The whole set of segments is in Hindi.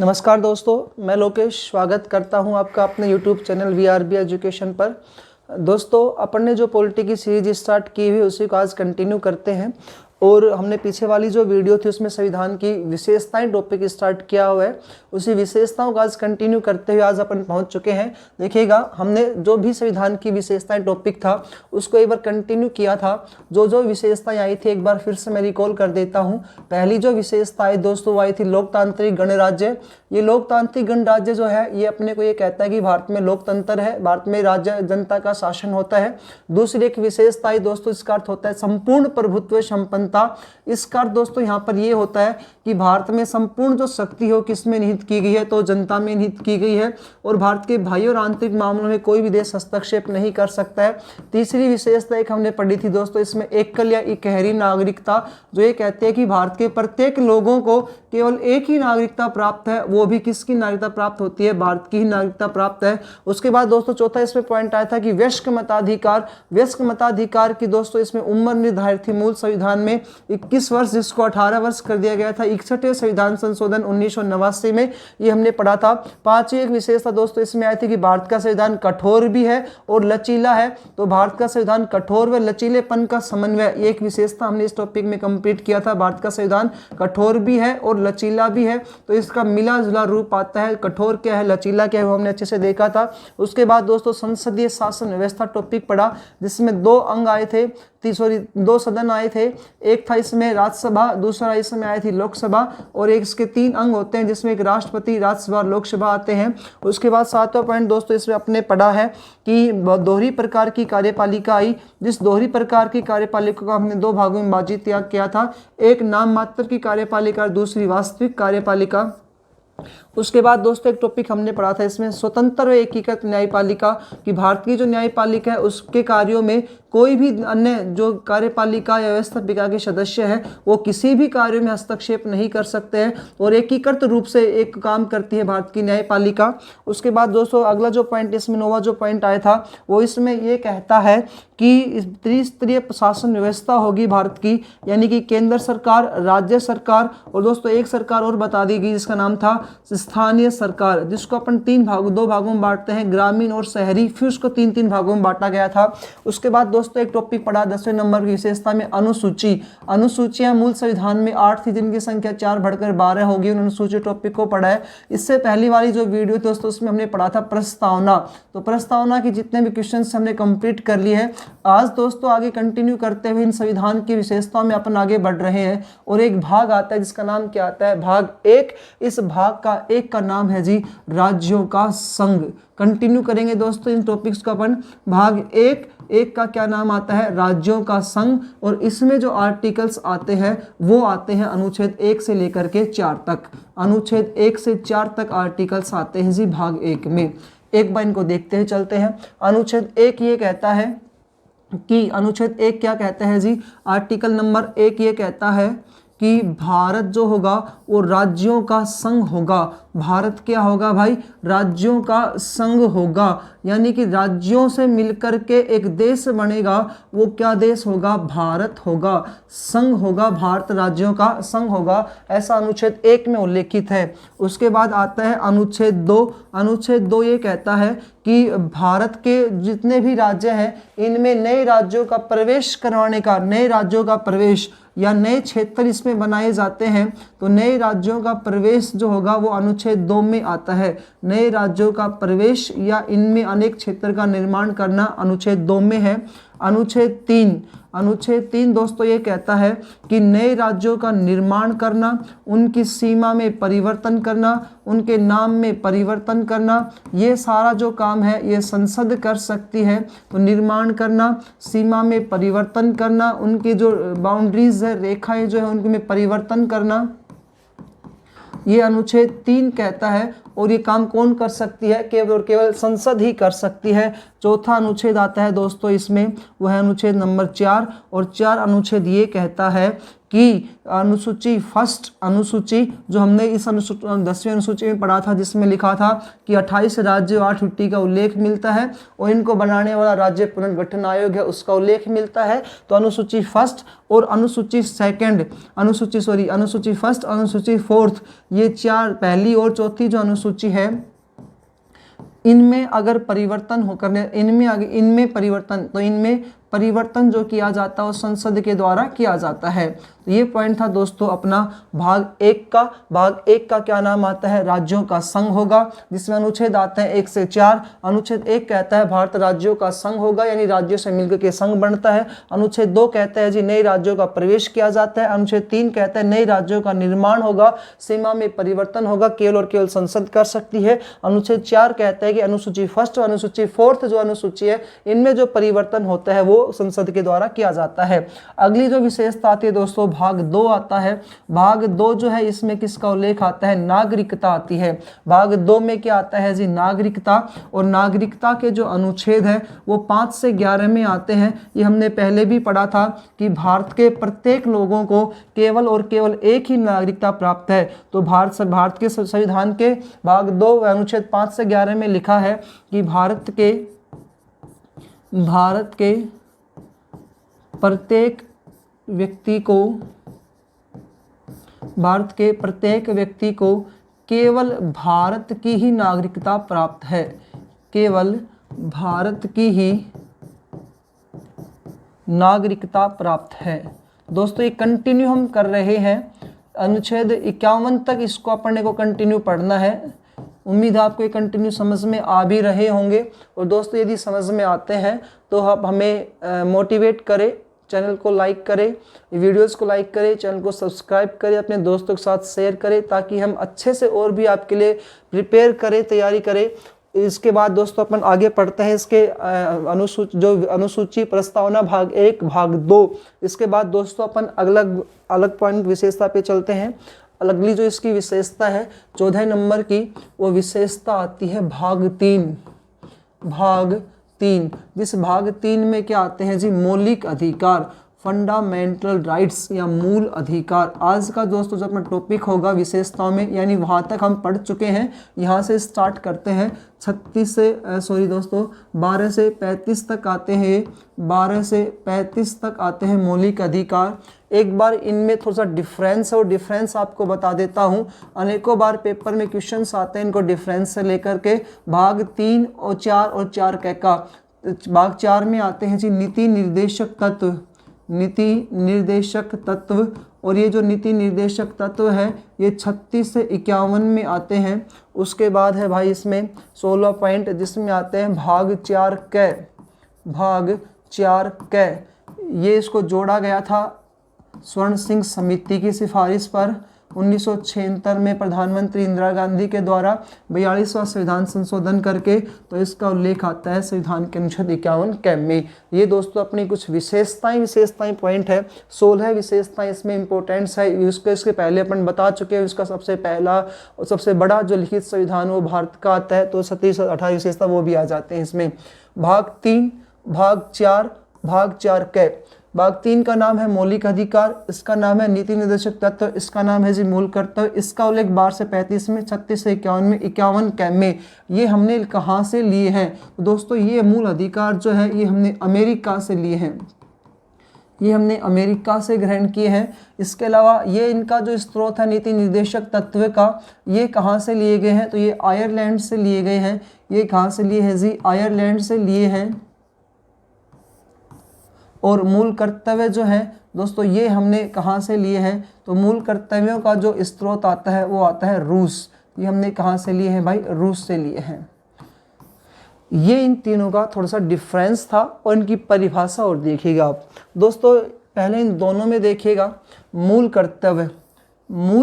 नमस्कार दोस्तों, मैं लोकेश स्वागत करता हूं आपका अपने यूट्यूब चैनल VRB एजुकेशन पर। दोस्तों, अपन ने जो पॉलिटी की सीरीज स्टार्ट की हुई उसी को आज कंटिन्यू करते हैं। और हमने पीछे वाली जो वीडियो थी उसमें संविधान की विशेषताएं टॉपिक स्टार्ट किया हुआ है, उसी विशेषताओं को आज कंटिन्यू करते हुए आज अपन पहुंच चुके हैं। देखिएगा, हमने जो भी संविधान की विशेषताएं टॉपिक था उसको एक बार कंटिन्यू किया था। जो जो विशेषताएं आई थी एक बार फिर से मैं रिकॉल कर देता हूं। पहली जो विशेषता आई दोस्तों वो आई थी लोकतांत्रिक गणराज्य। ये लोकतांत्रिक गणराज्य जो है ये अपने को ये कहता है कि भारत में लोकतंत्र है, भारत में राज्य जनता का शासन होता है। दूसरी एक विशेषता आई दोस्तों, इसका अर्थ होता है संपूर्ण प्रभुत्व संपन्नता। इसका अर्थ दोस्तों यहाँ पर ये होता है कि भारत में संपूर्ण जो शक्ति हो किसमें निहित की गई है, तो जनता में निहित की गई है और भारत के बाह्य और आंतरिक मामलों में कोई भी देश हस्तक्षेप नहीं कर सकता है। तीसरी विशेषता एक हमने पढ़ी थी दोस्तों, इसमें एकल या इकहरी नागरिकता, जो ये कहते हैं कि भारत के प्रत्येक लोगों को केवल एक ही नागरिकता प्राप्त है, वो भी किसकी नागरिकता प्राप्त होती है, भारत की ही नागरिकता प्राप्त है। उसके बाद दोस्तों चौथा इसमें पॉइंट आया था कि वयस्क मताधिकार। वयस्क मताधिकार की दोस्तों इसमें उम्र निर्धारित थी मूल संविधान में 21 वर्ष, जिसको 18 वर्ष कर दिया गया था 61वें संविधान संशोधन 1989 में। ये हमने पढ़ा था। पांचवी एक विशेषता दोस्तों इसमें आई थी कि भारत का संविधान कठोर भी है और लचीला है। तो भारत का संविधान कठोर व लचीलेपन का समन्वय, ये एक विशेषता हमने इस टॉपिक में कंप्लीट किया था। भारत का संविधान कठोर भी है और लचीला भी है, तो इसका मिला जुला रूप आता है। कठोर क्या है, लचीला क्या है, वो हमने अच्छे से देखा था। उसके बाद दोस्तों संसदीय शासन व्यवस्था टॉपिक पढ़ा, जिसमें दो अंग आए थे, दो सदन आए थे। एक था इसमें राज्यसभा, दूसरा इसमें आई थी लोकसभा, और एक इसके 3 अंग होते हैं जिसमें एक राष्ट्रपति, राज्यसभा, लोकसभा आते हैं। उसके बाद 7वां पॉइंट दोस्तों इसमें अपने पढ़ा है कि दोहरी प्रकार की कार्यपालिका आई। जिस दोहरी प्रकार की कार्यपालिका को हमने 2 भागों में विभाजित किया था, एक नाम मात्र की कार्यपालिका और दूसरी वास्तविक कार्यपालिका। उसके बाद दोस्तों एक टॉपिक हमने पढ़ा था इसमें स्वतंत्र व एकीकृत न्यायपालिका, कि भारत की जो न्यायपालिका है उसके कार्यों में कोई भी अन्य जो कार्यपालिका या व्यवस्थापिका के सदस्य है वो किसी भी कार्य में हस्तक्षेप नहीं कर सकते हैं और एकीकृत रूप से एक काम करती है भारत की न्यायपालिका। उसके बाद दोस्तों अगला जो पॉइंट इसमें 9वां जो पॉइंट आया था वो इसमें ये कहता है कि त्रिस्तरीय प्रशासन व्यवस्था होगी भारत की, यानी कि केंद्र सरकार, राज्य सरकार और दोस्तों एक सरकार और बता दी गई जिसका नाम था स्थानीय सरकार, जिसको अपन 2 भागों में बांटते हैं, ग्रामीण और शहरी। फिर उसको 3 भागों में बांटा गया था। उसके बाद दोस्तों एक टॉपिक पढ़ा 10वें नंबर की विशेषता में अनुसूची। अनुसूचियां मूल संविधान में 8 थी, जिनकी संख्या 4 बढ़कर 12 होगी। उन अनुसूची टॉपिक को पढ़ा है। इससे पहली वाली जो वीडियो थी दोस्तों उसमें हमने पढ़ा था प्रस्तावना। तो प्रस्तावना की जितने भी क्वेश्चन हमने कंप्लीट कर लिए हैं। आज दोस्तों आगे कंटिन्यू करते हुए इन संविधान की विशेषताओं में अपन आगे बढ़ रहे हैं और एक भाग आता है जिसका नाम क्या आता है, भाग 1। इस भाग का 1 का नाम है जी राज्यों का संघ। कंटिन्यू करेंगे दोस्तों इन टॉपिक्स का अपन। भाग 1 का क्या नाम आता है, राज्यों का संघ, और इसमें जो आर्टिकल्स आते हैं वो आते हैं अनुच्छेद 1 से लेकर के 4 तक। अनुच्छेद 1 से 4 तक आर्टिकल्स आते हैं जी भाग 1 में। एक बार इनको देखते हैं, चलते हैं। अनुच्छेद 1 ये कहता है कि अनुच्छेद 1 क्या कहता है जी, आर्टिकल नंबर 1 ये कहता है कि भारत जो होगा वो राज्यों का संघ होगा। भारत क्या होगा भाई, राज्यों का संघ होगा, यानी कि राज्यों से मिलकर के एक देश बनेगा। वो क्या देश होगा, भारत होगा, संघ होगा, भारत राज्यों का संघ होगा, ऐसा अनुच्छेद 1 में उल्लेखित है। उसके बाद आता है अनुच्छेद 2। अनुच्छेद 2 ये कहता है कि भारत के जितने भी राज्य हैं इनमें नए राज्यों का प्रवेश करवाने का, नए राज्यों का प्रवेश या नए क्षेत्र इसमें बनाए जाते हैं, तो नए राज्यों का प्रवेश जो होगा वो अनुच्छेद 2 में आता है। नए राज्यों का प्रवेश या इनमें अनेक क्षेत्र का निर्माण करना अनुच्छेद 2 में है। अनुच्छेद 3 दोस्तों ये कहता है कि नए राज्यों का निर्माण करना, उनकी सीमा में परिवर्तन करना, उनके नाम में परिवर्तन करना, ये सारा जो काम है ये संसद कर सकती है। तो निर्माण करना, सीमा में परिवर्तन करना, उनकी जो बाउंड्रीज है, रेखाएं जो है उनमें परिवर्तन करना, ये अनुच्छेद 3 कहता है। और ये काम कौन कर सकती है, केवल और केवल संसद ही कर सकती है। चौथा अनुच्छेद आता है दोस्तों इसमें, वह है अनुच्छेद नंबर 4। और 4 अनुच्छेद ये कहता है कि अनुसूची फर्स्ट अनुसूची जो हमने इस 10वीं अनुसूची में पढ़ा था, जिसमें लिखा था कि 28 राज्य और 8 छुट्टी का उल्लेख मिलता है और इनको बनाने वाला राज्य पुनर्गठन आयोग है, उसका उल्लेख मिलता है। तो अनुसूची फर्स्ट और अनुसूची सेकंड, अनुसूची फर्स्ट, अनुसूची फोर्थ, ये चार, पहली और चौथी जो अनुसूची है, इनमें अगर परिवर्तन हो करने इनमें परिवर्तन जो किया जाता है वो संसद के द्वारा किया जाता है। तो ये पॉइंट था दोस्तों अपना भाग 1 का। भाग 1 का क्या नाम आता है, राज्यों का संघ होगा, जिसमें अनुच्छेद आते हैं 1 से 4। अनुच्छेद 1 कहता है भारत राज्यों का संघ होगा, यानी राज्यों से मिलकर के संघ बनता है। अनुच्छेद 2 कहता है जी नए राज्यों का प्रवेश किया जाता है। अनुच्छेद 3 कहता है नए राज्यों का निर्माण होगा, सीमा में परिवर्तन होगा, केवल और केवल संसद कर सकती है। अनुच्छेद 4 कहता है कि अनुसूची फर्स्ट और अनुसूची फोर्थ जो अनुसूची है, इनमें जो परिवर्तन होता है वो संसद के द्वारा किया जाता है। अगली जो विशेषता आती है दोस्तों, भाग 2 आता है। भाग 2 जो है, इसमें किसका उल्लेख आता है, नागरिकता आती है। भाग 2 में क्या आता है जी, नागरिकता। और नागरिकता के जो अनुच्छेद है वो 5 से 11 में आते हैं। ये हमने पहले भी पढ़ा था कि भारत के प्रत्येक लोगों को केवल और केवल एक ही नागरिकता प्राप्त है। तो भारत के संविधान के भाग 2 अनुच्छेद 5 से 11 में लिखा है कि भारत के प्रत्येक व्यक्ति को केवल भारत की ही नागरिकता प्राप्त है, केवल भारत की ही नागरिकता प्राप्त है। दोस्तों ये कंटिन्यू हम कर रहे हैं, अनुच्छेद 51 तक इसको अपने को कंटिन्यू पढ़ना है। उम्मीद है आपको ये कंटिन्यू समझ में आ भी रहे होंगे। और दोस्तों यदि समझ में आते हैं तो आप हमें मोटिवेट करें, चैनल को लाइक करें, वीडियोस को लाइक करें, चैनल को सब्सक्राइब करें, अपने दोस्तों के साथ शेयर करें, ताकि हम अच्छे से और भी आपके लिए प्रिपेयर करें, तैयारी करें। इसके बाद दोस्तों अपन आगे पढ़ते हैं इसके अनुसूची प्रस्तावना भाग 1 भाग 2। इसके बाद दोस्तों अपन अलग पॉइंट विशेषता पे चलते हैं। अगली जो इसकी विशेषता है 14 नंबर की, वो विशेषता आती है भाग 3। भाग 3, जिस भाग 3 में क्या आते हैं जी, मौलिक अधिकार, फंडामेंटल राइट्स या मूल अधिकार। आज का दोस्तों जो अपना टॉपिक होगा विशेषताओं में, यानी वहाँ तक हम पढ़ चुके हैं, यहाँ से स्टार्ट करते हैं 12 से 35 तक आते हैं। 12 से 35 तक आते हैं मौलिक अधिकार। एक बार इनमें थोड़ा सा डिफरेंस है और डिफरेंस आपको बता देता हूँ। अनेकों बार पेपर में क्वेश्चंस आते हैं इनको डिफरेंस से लेकर के। भाग 3 और 4 और 4 का भाग 4 में आते हैं जी नीति निर्देशक तत्व। और ये जो नीति निर्देशक तत्व है ये 36 से 51 में आते हैं। उसके बाद है भाई इसमें 16 पॉइंट, जिसमें आते हैं भाग 4 क। ये इसको जोड़ा गया था स्वर्ण सिंह समिति की सिफारिश पर 1976 में प्रधानमंत्री इंदिरा गांधी के द्वारा 42वां संविधान संशोधन करके। तो इसका उल्लेख आता है संविधान के अनुच्छेद 51 क में। ये दोस्तों अपनी कुछ विशेषताएं पॉइंट है। 16 विशेषताएं इसमें इंपॉर्टेंट्स है। इसके पहले अपन बता चुके हैं। इसका सबसे पहला और सबसे बड़ा जो लिखित संविधान वो भारत का आता है, तो 27-28 विशेषता वो भी आ जाते हैं इसमें। भाग 3 भाग 4 क। भाग 3 का नाम है मौलिक अधिकार, इसका नाम है नीति निर्देशक तत्व, इसका नाम है जी मूल कर्तव्य। इसका उल्लेख 12 से 35 में, 36 से 51 में, 51 क में। ये हमने कहाँ से लिए हैं तो दोस्तों ये मूल अधिकार जो है ये हमने अमेरिका से लिए हैं, ये हमने अमेरिका से ग्रहण किए हैं। इसके अलावा ये इनका जो स्रोत है नीति निर्देशक तत्व का, ये कहाँ से लिए गए हैं तो ये आयरलैंड से लिए गए हैं। ये कहाँ से लिए हैं जी, आयरलैंड से लिए हैं। और मूल कर्तव्य जो है दोस्तों ये हमने कहाँ से लिए हैं तो मूल कर्तव्यों का जो स्रोत आता है वो आता है रूस। ये हमने कहाँ से लिए हैं भाई, रूस से लिए हैं। ये इन तीनों का थोड़ा सा डिफरेंस था और इनकी परिभाषा और देखिएगा आप दोस्तों। पहले इन दोनों में देखिएगा मूल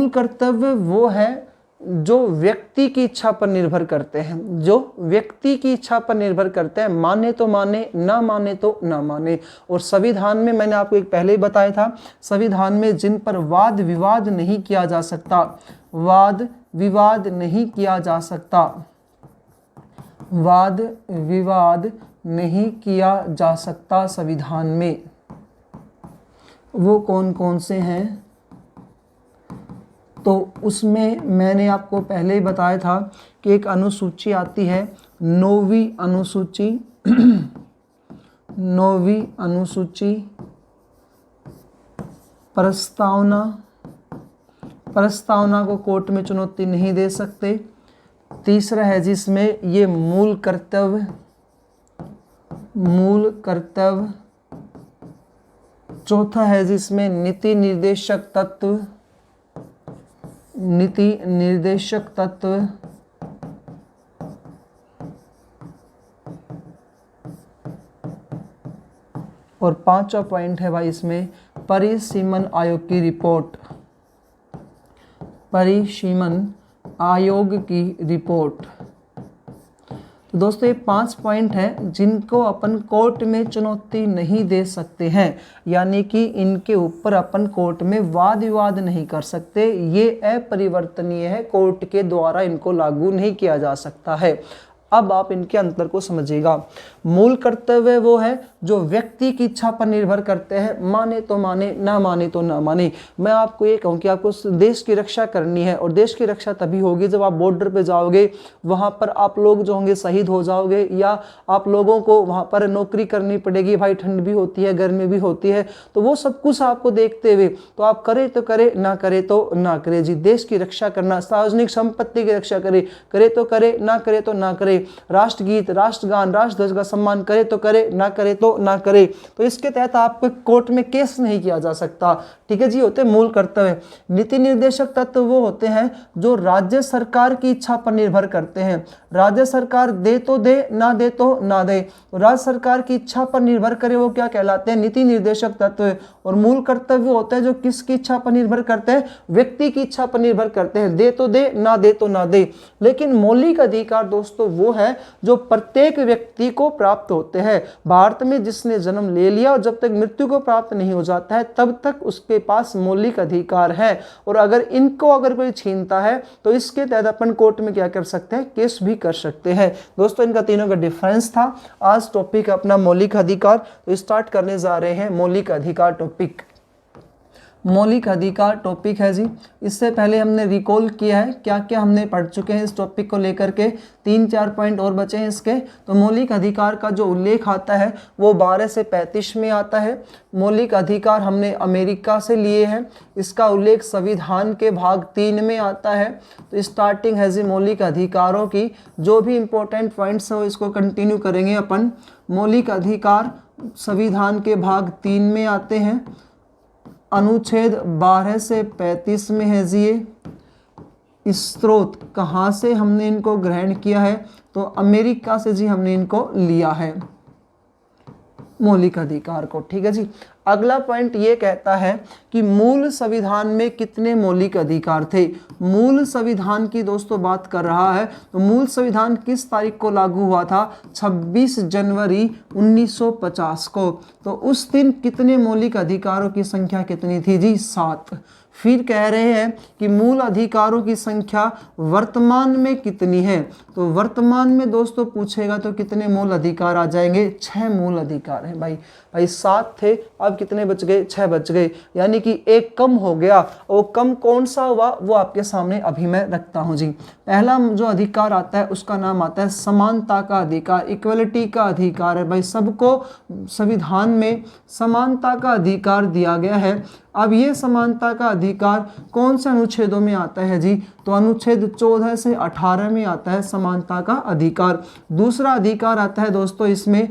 कर्तव्य वो है जो व्यक्ति की इच्छा पर निर्भर करते हैं, जो व्यक्ति की इच्छा पर निर्भर करते हैं, माने तो माने, ना माने तो ना माने। और संविधान में मैंने आपको एक पहले ही बताया था, संविधान में जिन पर वाद विवाद नहीं किया जा सकता, वाद विवाद नहीं किया जा सकता, वाद विवाद नहीं किया जा सकता संविधान में, वो कौन कौन से हैं, तो उसमें मैंने आपको पहले ही बताया था कि एक अनुसूची आती है 9वीं अनुसूची 9वीं अनुसूची प्रस्तावना को कोर्ट में चुनौती नहीं दे सकते। तीसरा है जिसमें ये मूल कर्तव्य चौथा है जिसमें नीति निर्देशक तत्व और पांचवा पॉइंट है भाई इसमें परिसीमन आयोग की रिपोर्ट, परिसीमन आयोग की रिपोर्ट। तो दोस्तों ये 5 पॉइंट हैं जिनको अपन कोर्ट में चुनौती नहीं दे सकते हैं, यानी कि इनके ऊपर अपन कोर्ट में वाद विवाद नहीं कर सकते। ये अपरिवर्तनीय है, कोर्ट के द्वारा इनको लागू नहीं किया जा सकता है। अब आप इनके अंतर को समझिएगा। मूल कर्तव्य वो है जो व्यक्ति की इच्छा पर निर्भर करते हैं, माने तो माने, ना माने तो ना माने। मैं आपको ये कहूँ कि आपको देश की रक्षा करनी है, और देश की रक्षा तभी होगी जब आप बॉर्डर पे जाओगे, वहाँ पर आप लोग जो होंगे शहीद हो जाओगे, या आप लोगों को वहाँ पर नौकरी करनी पड़ेगी, भाई ठंड भी होती है, गर्मी भी होती है, तो वो सब कुछ आपको देखते हुए तो आप करे तो करे, ना करे तो ना करे जी। देश की रक्षा करना, सार्वजनिक संपत्ति की रक्षा करे तो करे, ना करे तो ना करे, राष्ट्रगीत, राष्ट्रगान, राष्ट्रध्वज का सम्मान करे तो करे, ना करे तो ना करे। तो इसके तहत आपको कोर्ट में केस नहीं किया जा सकता। ठीक है जी, होते मूल कर्तव्य। नीति निर्देशक तत्व वो होते हैं जो राज्य सरकार की इच्छा पर निर्भर करते हैं। राज्य सरकार दे तो दे, ना दे तो ना दे, तो राज्य सरकार की इच्छा पर निर्भर करे, वो क्या कहलाते हैं? नीति निर्देशक तत्व। और मूल कर्तव्य होते हैं जो किसकी इच्छा पर निर्भर करते हैं? व्यक्ति की इच्छा पर निर्भर करते हैं, दे तो दे, ना दे तो ना दे। लेकिन मौलिक अधिकार दोस्तों वो है जो प्रत्येक व्यक्ति को प्राप्त होते हैं। भारत में जिसने जन्म ले लिया और जब तक मृत्यु को प्राप्त नहीं हो जाता है तब तक उसके पास मौलिक अधिकार है, और अगर इनको कोई छीनता है तो इसके तहत अपन कोर्ट में क्या कर सकते हैं? केस भी कर सकते हैं। दोस्तों इनका तीनों का डिफरेंस था। आज टॉपिक अपना मौलिक अधिकार, तो स्टार्ट करने जा रहे हैं मौलिक अधिकार टॉपिक। मौलिक अधिकार टॉपिक है जी। इससे पहले हमने रिकॉल किया है क्या क्या हमने पढ़ चुके हैं इस टॉपिक को लेकर के। 3-4 पॉइंट और बचे हैं इसके। तो मौलिक अधिकार का जो उल्लेख आता है वो 12 से 35 में आता है। मौलिक अधिकार हमने अमेरिका से लिए हैं। इसका उल्लेख संविधान के भाग 3 में आता है। तो स्टार्टिंग है जी मौलिक अधिकारों की। जो भी इंपॉर्टेंट पॉइंट्स हैं इसको कंटिन्यू करेंगे अपन। मौलिक अधिकार संविधान के भाग 3 में आते हैं। अनुच्छेद 12 से 35 में है जी ये। स्रोत कहाँ से हमने इनको ग्रहण किया है? तो अमेरिका से जी हमने इनको लिया है मौलिक अधिकार को। ठीक है जी। अगला पॉइंट ये कहता है कि मूल संविधान में कितने मौलिक अधिकार थे। मूल संविधान की दोस्तों बात कर रहा है। तो मूल संविधान किस तारीख को लागू हुआ था? 26 जनवरी 1950 को। तो उस दिन कितने मौलिक अधिकारों की संख्या कितनी थी जी? 7। फिर कह रहे हैं कि मूल अधिकारों की संख्या वर्तमान में कितनी है? तो वर्तमान में दोस्तों पूछेगा तो कितने मूल अधिकार आ जाएंगे? 6 मूल अधिकार हैं भाई। 7 थे, अब कितने बच गए? 6 बच गए, यानी कि एक कम हो गया। वो कम कौन सा हुआ वो आपके सामने अभी मैं रखता हूं जी। पहला जो अधिकार आता है उसका नाम आता है समानता का अधिकार, इक्वलिटी का अधिकार है भाई। सबको संविधान में समानता का अधिकार दिया गया है। अब ये समानता का अधिकार कौन से अनुच्छेदों में आता है जी? तो अनुच्छेद 14 से 18 में आता है समानता का अधिकार। दूसरा अधिकार आता है दोस्तों इसमें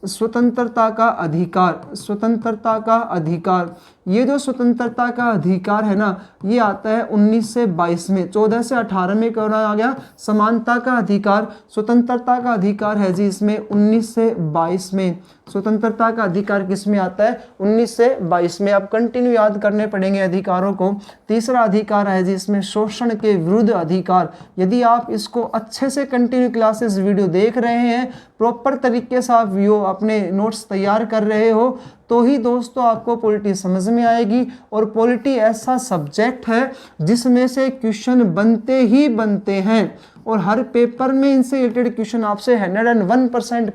स्वतंत्रता का अधिकार। स्वतंत्रता का अधिकार, ये जो स्वतंत्रता का अधिकार है ना, ये आता है 19 से 22 में। 14 से 18 में कौन आ गया? समानता का अधिकार। स्वतंत्रता का अधिकार है जी इसमें 19 से 22 में। स्वतंत्रता का अधिकार किस में आता है? 19 से 22 में। आप कंटिन्यू याद करने पड़ेंगे अधिकारों को। तीसरा अधिकार है जी इसमें शोषण के विरुद्ध अधिकार। यदि आप इसको अच्छे से कंटिन्यू क्लासेस वीडियो देख रहे हैं, प्रॉपर तरीके से आप अपने नोट्स तैयार कर रहे हो, तो ही दोस्तों आपको पॉलिटी समझ में आएगी। और पॉलिटी ऐसा सब्जेक्ट है जिसमें से क्वेश्चन बनते ही बनते हैं। और हर पेपर में इनसे रिलेटेड क्वेश्चन आपसे 101%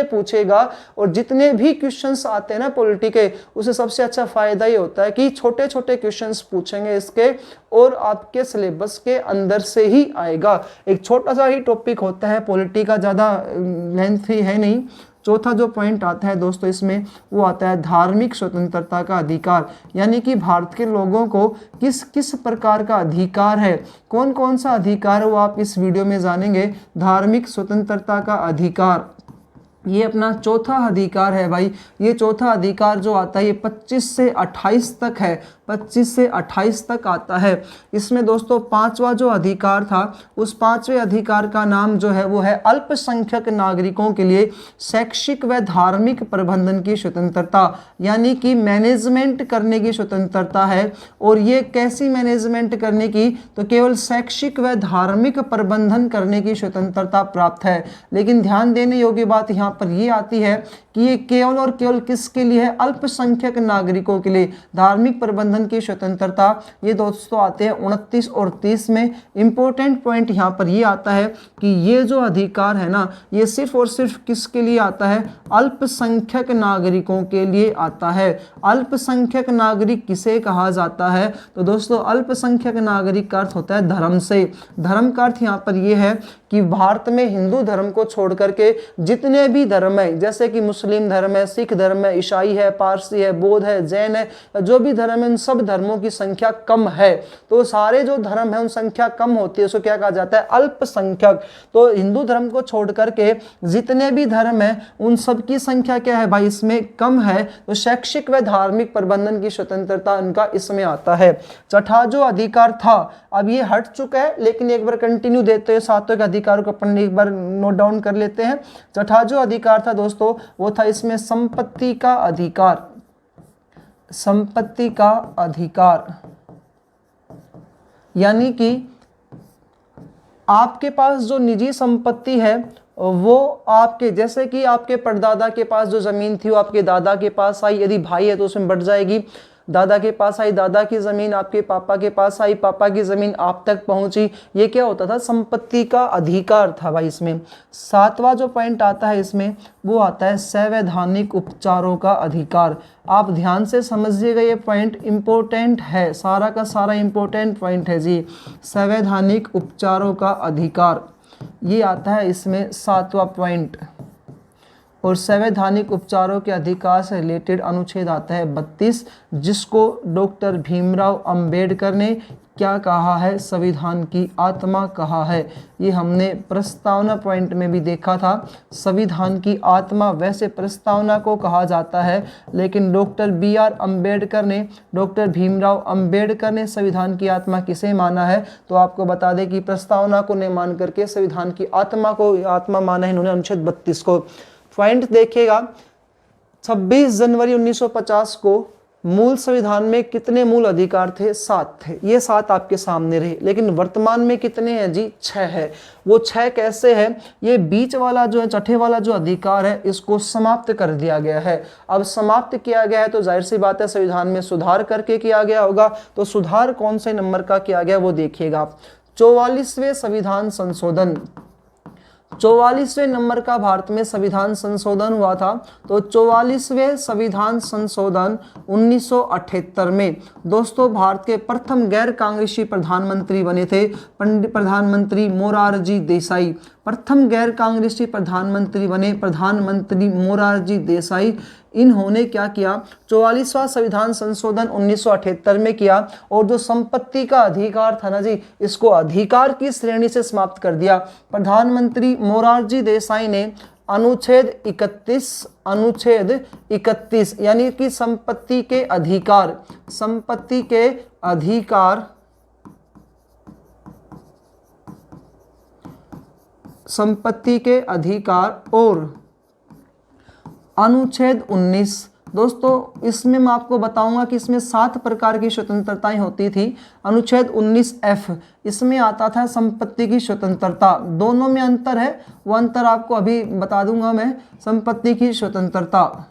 पूछेगा। और जितने भी क्वेश्चंस आते हैं ना पॉलिटी के, उसे सबसे अच्छा फायदा ये होता है कि छोटे छोटे क्वेश्चंस पूछेंगे इसके, और आपके सिलेबस के अंदर से ही आएगा। एक छोटा सा ही टॉपिक होता है पॉलिटी का, ज़्यादा लेंथी है नहीं। चौथा जो पॉइंट आता है दोस्तों इसमें, वो आता है धार्मिक स्वतंत्रता का अधिकार, यानी कि भारत के लोगों को किस किस प्रकार का अधिकार है, कौन कौन सा अधिकार है, वो आप इस वीडियो में जानेंगे। धार्मिक स्वतंत्रता का अधिकार, ये अपना चौथा अधिकार है भाई। ये चौथा अधिकार जो आता है ये 25 से 28 तक है, 25 से 28 तक आता है। इसमें दोस्तों पांचवा जो अधिकार था, उस पांचवें अधिकार का नाम जो है वो है अल्पसंख्यक नागरिकों के लिए शैक्षिक व धार्मिक प्रबंधन की स्वतंत्रता, यानी कि मैनेजमेंट करने की स्वतंत्रता है। और ये कैसी मैनेजमेंट करने की, तो केवल शैक्षिक व धार्मिक प्रबंधन करने की स्वतंत्रता प्राप्त है। लेकिन ध्यान देने योग्य बात यहाँ पर ये आती है कि ये केवल और केवल किसके लिए है, अल्पसंख्यक नागरिकों के लिए। धार्मिक प्रबंधन की स्वतंत्रता ये दोस्तों आते हैं 29 और 30 में। इंपॉर्टेंट पॉइंट यहाँ पर ये आता है कि ये जो अधिकार है ना, ये सिर्फ और सिर्फ किसके लिए आता है, अल्पसंख्यक नागरिकों के लिए आता है। अल्पसंख्यक नागरिक किसे कहा जाता है, तो दोस्तों अल्पसंख्यक नागरिक का अर्थ होता है धर्म से। धर्म का अर्थ यहाँ पर ये है कि भारत में हिंदू धर्म को छोड़ करके जितने भी धर्म है, जैसे कि मुस्लिम धर्म है, सिख धर्म है, ईसाई है, पारसी है, बौद्ध है, जैन है, जो भी धर्म है, उन सब धर्मों की संख्या कम है। तो सारे जो धर्म है उन संख्या कम होती है, उसको क्या कहा जाता है, अल्पसंख्यक। तो हिंदू धर्म को छोड़ करके जितने भी धर्म है उन सब की संख्या क्या है भाई, इसमें कम है। तो शैक्षिक व धार्मिक प्रबंधन की स्वतंत्रता उनका इसमें आता है। छठा जो अधिकार था, अब ये हट चुका है, लेकिन एक बार कंटिन्यू देते हैं, सातों के अधिकारों को अपन एक बार नोट डाउन कर लेते हैं। छठा जो अधिकार था दोस्तों, वो था इसमें संपत्ति का अधिकार। संपत्ति का अधिकार यानी कि आपके पास जो निजी संपत्ति है वो आपके, जैसे कि आपके परदादा के पास जो जमीन थी वो आपके दादा के पास आई, यदि भाई है तो उसमें बढ़ जाएगी। दादा के पास आई, दादा की जमीन आपके पापा के पास आई, पापा की जमीन आप तक पहुंची। ये क्या होता था, संपत्ति का अधिकार था भाई इसमें। सातवां जो पॉइंट आता है इसमें, वो आता है संवैधानिक उपचारों का अधिकार। आप ध्यान से समझिएगा, ये पॉइंट इंपॉर्टेंट है, सारा का सारा इंपॉर्टेंट पॉइंट है जी। संवैधानिक उपचारों का अधिकार ये आता है इसमें सातवां पॉइंट। और संवैधानिक उपचारों के अधिकार से रिलेटेड अनुच्छेद आता है 32, जिसको डॉक्टर भीमराव अंबेडकर ने क्या कहा है, संविधान की आत्मा कहा है। ये हमने प्रस्तावना पॉइंट में भी देखा था। संविधान की आत्मा वैसे प्रस्तावना को कहा जाता है, लेकिन डॉक्टर भीमराव अंबेडकर ने संविधान की आत्मा किसे माना है, तो आपको बता दें कि प्रस्तावना को नहीं मान करके संविधान की आत्मा को आत्मा माना है इन्होंने, अनुच्छेद 32 को। पॉइंट देखिएगा, 26 जनवरी 1950 को मूल संविधान में कितने मूल अधिकार थे, 7 थे। ये 7 आपके सामने रहे, लेकिन वर्तमान में कितने हैं जी, 6 है। वो 6 कैसे है, ये बीच वाला जो है, छठे वाला जो अधिकार है, इसको समाप्त कर दिया गया है। अब समाप्त किया गया है तो जाहिर सी बात है संविधान में सुधार करके किया गया होगा। तो सुधार कौन से नंबर का किया गया वो देखिएगा आप, 44वें संविधान संशोधन। 44वें नंबर का भारत में संविधान संशोधन हुआ था। तो 44वें संविधान संशोधन 1978 में दोस्तों भारत के प्रथम गैर कांग्रेसी प्रधानमंत्री बने थे प्रधानमंत्री मोरारजी देसाई। प्रथम गैर कांग्रेसी प्रधानमंत्री बने प्रधानमंत्री मोरारजी देसाई। इन्होंने क्या किया, 44वां संविधान संशोधन 1978 में किया, और जो संपत्ति का अधिकार था ना जी, इसको अधिकार की श्रेणी से समाप्त कर दिया। प्रधानमंत्री मोरारजी देसाई ने अनुच्छेद 31 यानी कि संपत्ति के अधिकार और अनुच्छेद 19 दोस्तों, इसमें मैं आपको बताऊंगा कि इसमें 7 प्रकार की स्वतंत्रताएं होती थी। अनुच्छेद 19F इसमें आता था संपत्ति की स्वतंत्रता। दोनों में अंतर है, वो अंतर आपको अभी बता दूंगा मैं। संपत्ति की स्वतंत्रता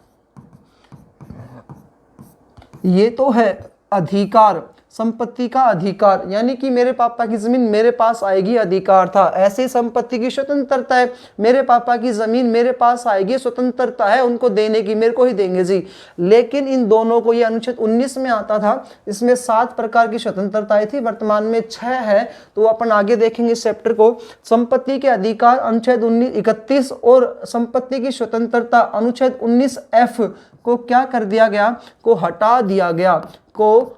ये तो है अधिकार, संपत्ति का अधिकार, यानी कि मेरे पापा की जमीन मेरे पास आएगी, अधिकार था। ऐसे ही संपत्ति की स्वतंत्रता है, मेरे पापा की जमीन मेरे पास आएगी, स्वतंत्रता है उनको देने की, मेरे को ही देंगे जी। लेकिन इन दोनों को, ये अनुच्छेद 19 में आता था, इसमें 7 प्रकार की स्वतंत्रताएं थी, वर्तमान में 6 है। तो अपन आगे देखेंगे इस चैप्टर को। संपत्ति के अधिकार अनुच्छेद 31 और संपत्ति की स्वतंत्रता अनुच्छेद 19F को क्या कर दिया गया, को हटा दिया गया, को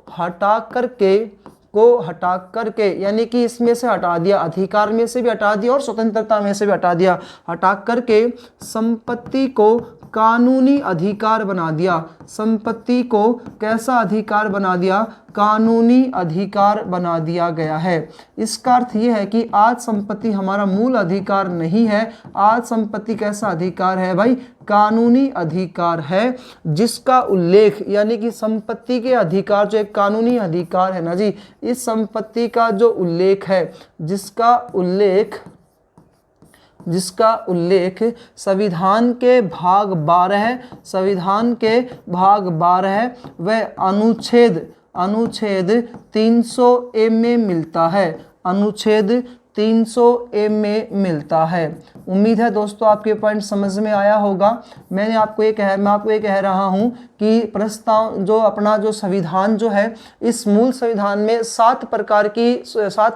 हटा करके यानी कि इसमें से हटा दिया, अधिकार में से भी हटा दिया और स्वतंत्रता में से भी हटा दिया, हटा करके संपत्ति को कानूनी अधिकार बना दिया। संपत्ति को कैसा अधिकार बना दिया, कानूनी अधिकार बना दिया गया है। इसका अर्थ यह है कि आज संपत्ति हमारा मूल अधिकार नहीं है, आज संपत्ति कैसा अधिकार है भाई, कानूनी अधिकार है, जिसका उल्लेख, यानी कि संपत्ति के अधिकार जो एक कानूनी अधिकार है ना जी, इस संपत्ति का जो उल्लेख है, जिसका उल्लेख संविधान के भाग 12 व अनुच्छेद 300A में मिलता है, अनुच्छेद 300A में मिलता है। उम्मीद है दोस्तों आपके पॉइंट समझ में आया होगा। मैं आपको ये कह रहा हूँ कि प्रस्ताव जो अपना जो संविधान जो है, इस मूल संविधान में 7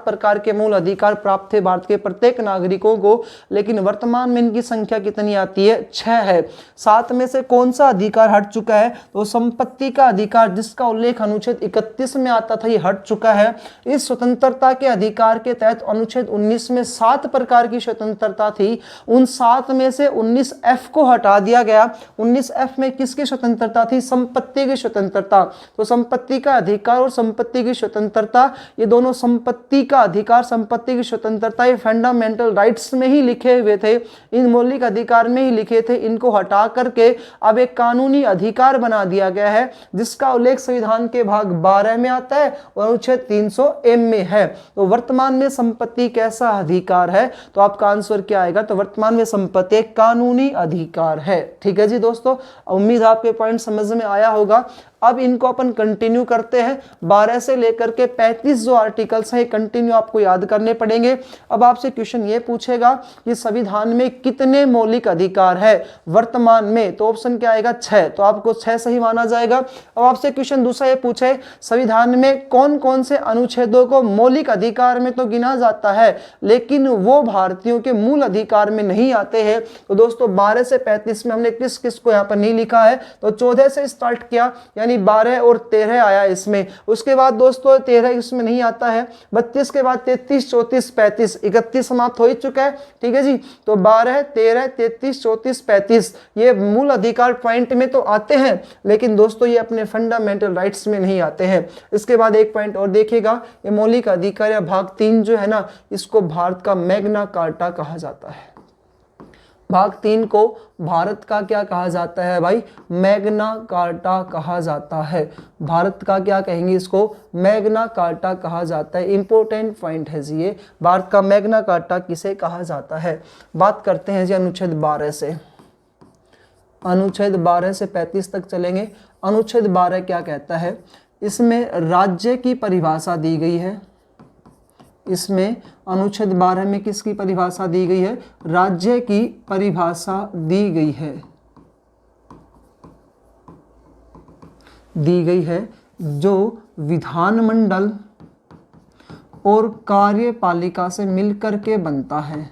प्रकार के मूल अधिकार प्राप्त थे भारत के प्रत्येक नागरिकों को, लेकिन वर्तमान में इनकी संख्या कितनी आती है, 6 है। 7 में से कौन सा अधिकार हट चुका है, तो संपत्ति का अधिकार, जिसका उल्लेख अनुच्छेद 31 में आता था, ये हट चुका है। इस स्वतंत्रता के अधिकार के तहत अनुच्छेद 19 में 7 प्रकार की स्वतंत्रता थी, उन 7 में से 19F को हटा दिया गया। 19F में किसकी स्वतंत्रता थी, संपत्ति की स्वतंत्रता। तो संपत्ति का अधिकार और संपत्ति की स्वतंत्रता, ये दोनों, संपत्ति का अधिकार, संपत्ति की स्वतंत्रता, ये फंडामेंटल राइट्स में ही लिखे हुए थे, इन मौलिक अधिकार में ही लिखे थे। इनको हटा करके अब एक कानूनी अधिकार बना दिया गया है, जिसका उल्लेख संविधान के भाग 12 में आता है और अनुच्छेद 300M में है। तो वर्तमान में संपत्ति कैसा अधिकार है, तो आपका आंसर क्या आएगा, तो वर्तमान में संपत्ति एक कानूनी अधिकार है। ठीक है जी दोस्तों, उम्मीद आपके पॉइंट समझ में आया होगा। अब इनको अपन कंटिन्यू करते हैं। 12 से लेकर के 35 जो आर्टिकल्स हैं, कंटिन्यू आपको याद करने पड़ेंगे। अब आपसे क्वेश्चन ये पूछेगा कि संविधान में कितने मौलिक अधिकार है वर्तमान में, तो ऑप्शन क्या आएगा, 6। तो आपको 6 सही माना जाएगा। अब आपसे क्वेश्चन दूसरा ये पूछे, संविधान में कौन कौन से अनुच्छेदों को मौलिक अधिकार में तो गिना जाता है, लेकिन वो भारतीयों के मूल अधिकार में नहीं आते हैं। तो दोस्तों 12 से 35 में हमने किस किस को यहाँ पर नहीं लिखा है, तो 14 से स्टार्ट किया, यानी 12 और 13 आया इसमें। उसके बाद दोस्तों 13 इसमें नहीं आता है। 32 के बाद 33, 34, 35, 31 समाप्त हो ही चुका है। ठीक है जी, तो 12, 13, 33, 34, 35 ये मूल अधिकार पॉइंट में तो आते हैं, लेकिन दोस्तों ये अपने फंडामेंटल राइट्स में नहीं आते हैं। इसके बाद एक पॉइंट और देखिएगा, ये मौलिक अधिकार या भाग 3 जो है ना, इसको भारत का मैग्ना कार्टा कहा जाता है। भाग 3 को भारत का क्या कहा जाता है भाई, मैग्ना कार्टा कहा जाता है। भारत का क्या कहेंगे, इसको मैग्ना कार्टा कहा जाता है। इंपॉर्टेंट पॉइंट है जी ये, भारत का मैग्ना कार्टा किसे कहा जाता है। बात करते हैं जी अनुच्छेद 12 से, अनुच्छेद 12 से 35 तक चलेंगे। अनुच्छेद 12 क्या कहता है, इसमें राज्य की परिभाषा दी गई है। इसमें अनुच्छेद 12 में किसकी परिभाषा दी गई है, राज्य की परिभाषा दी गई है, जो विधानमंडल और कार्यपालिका से मिलकर के बनता है,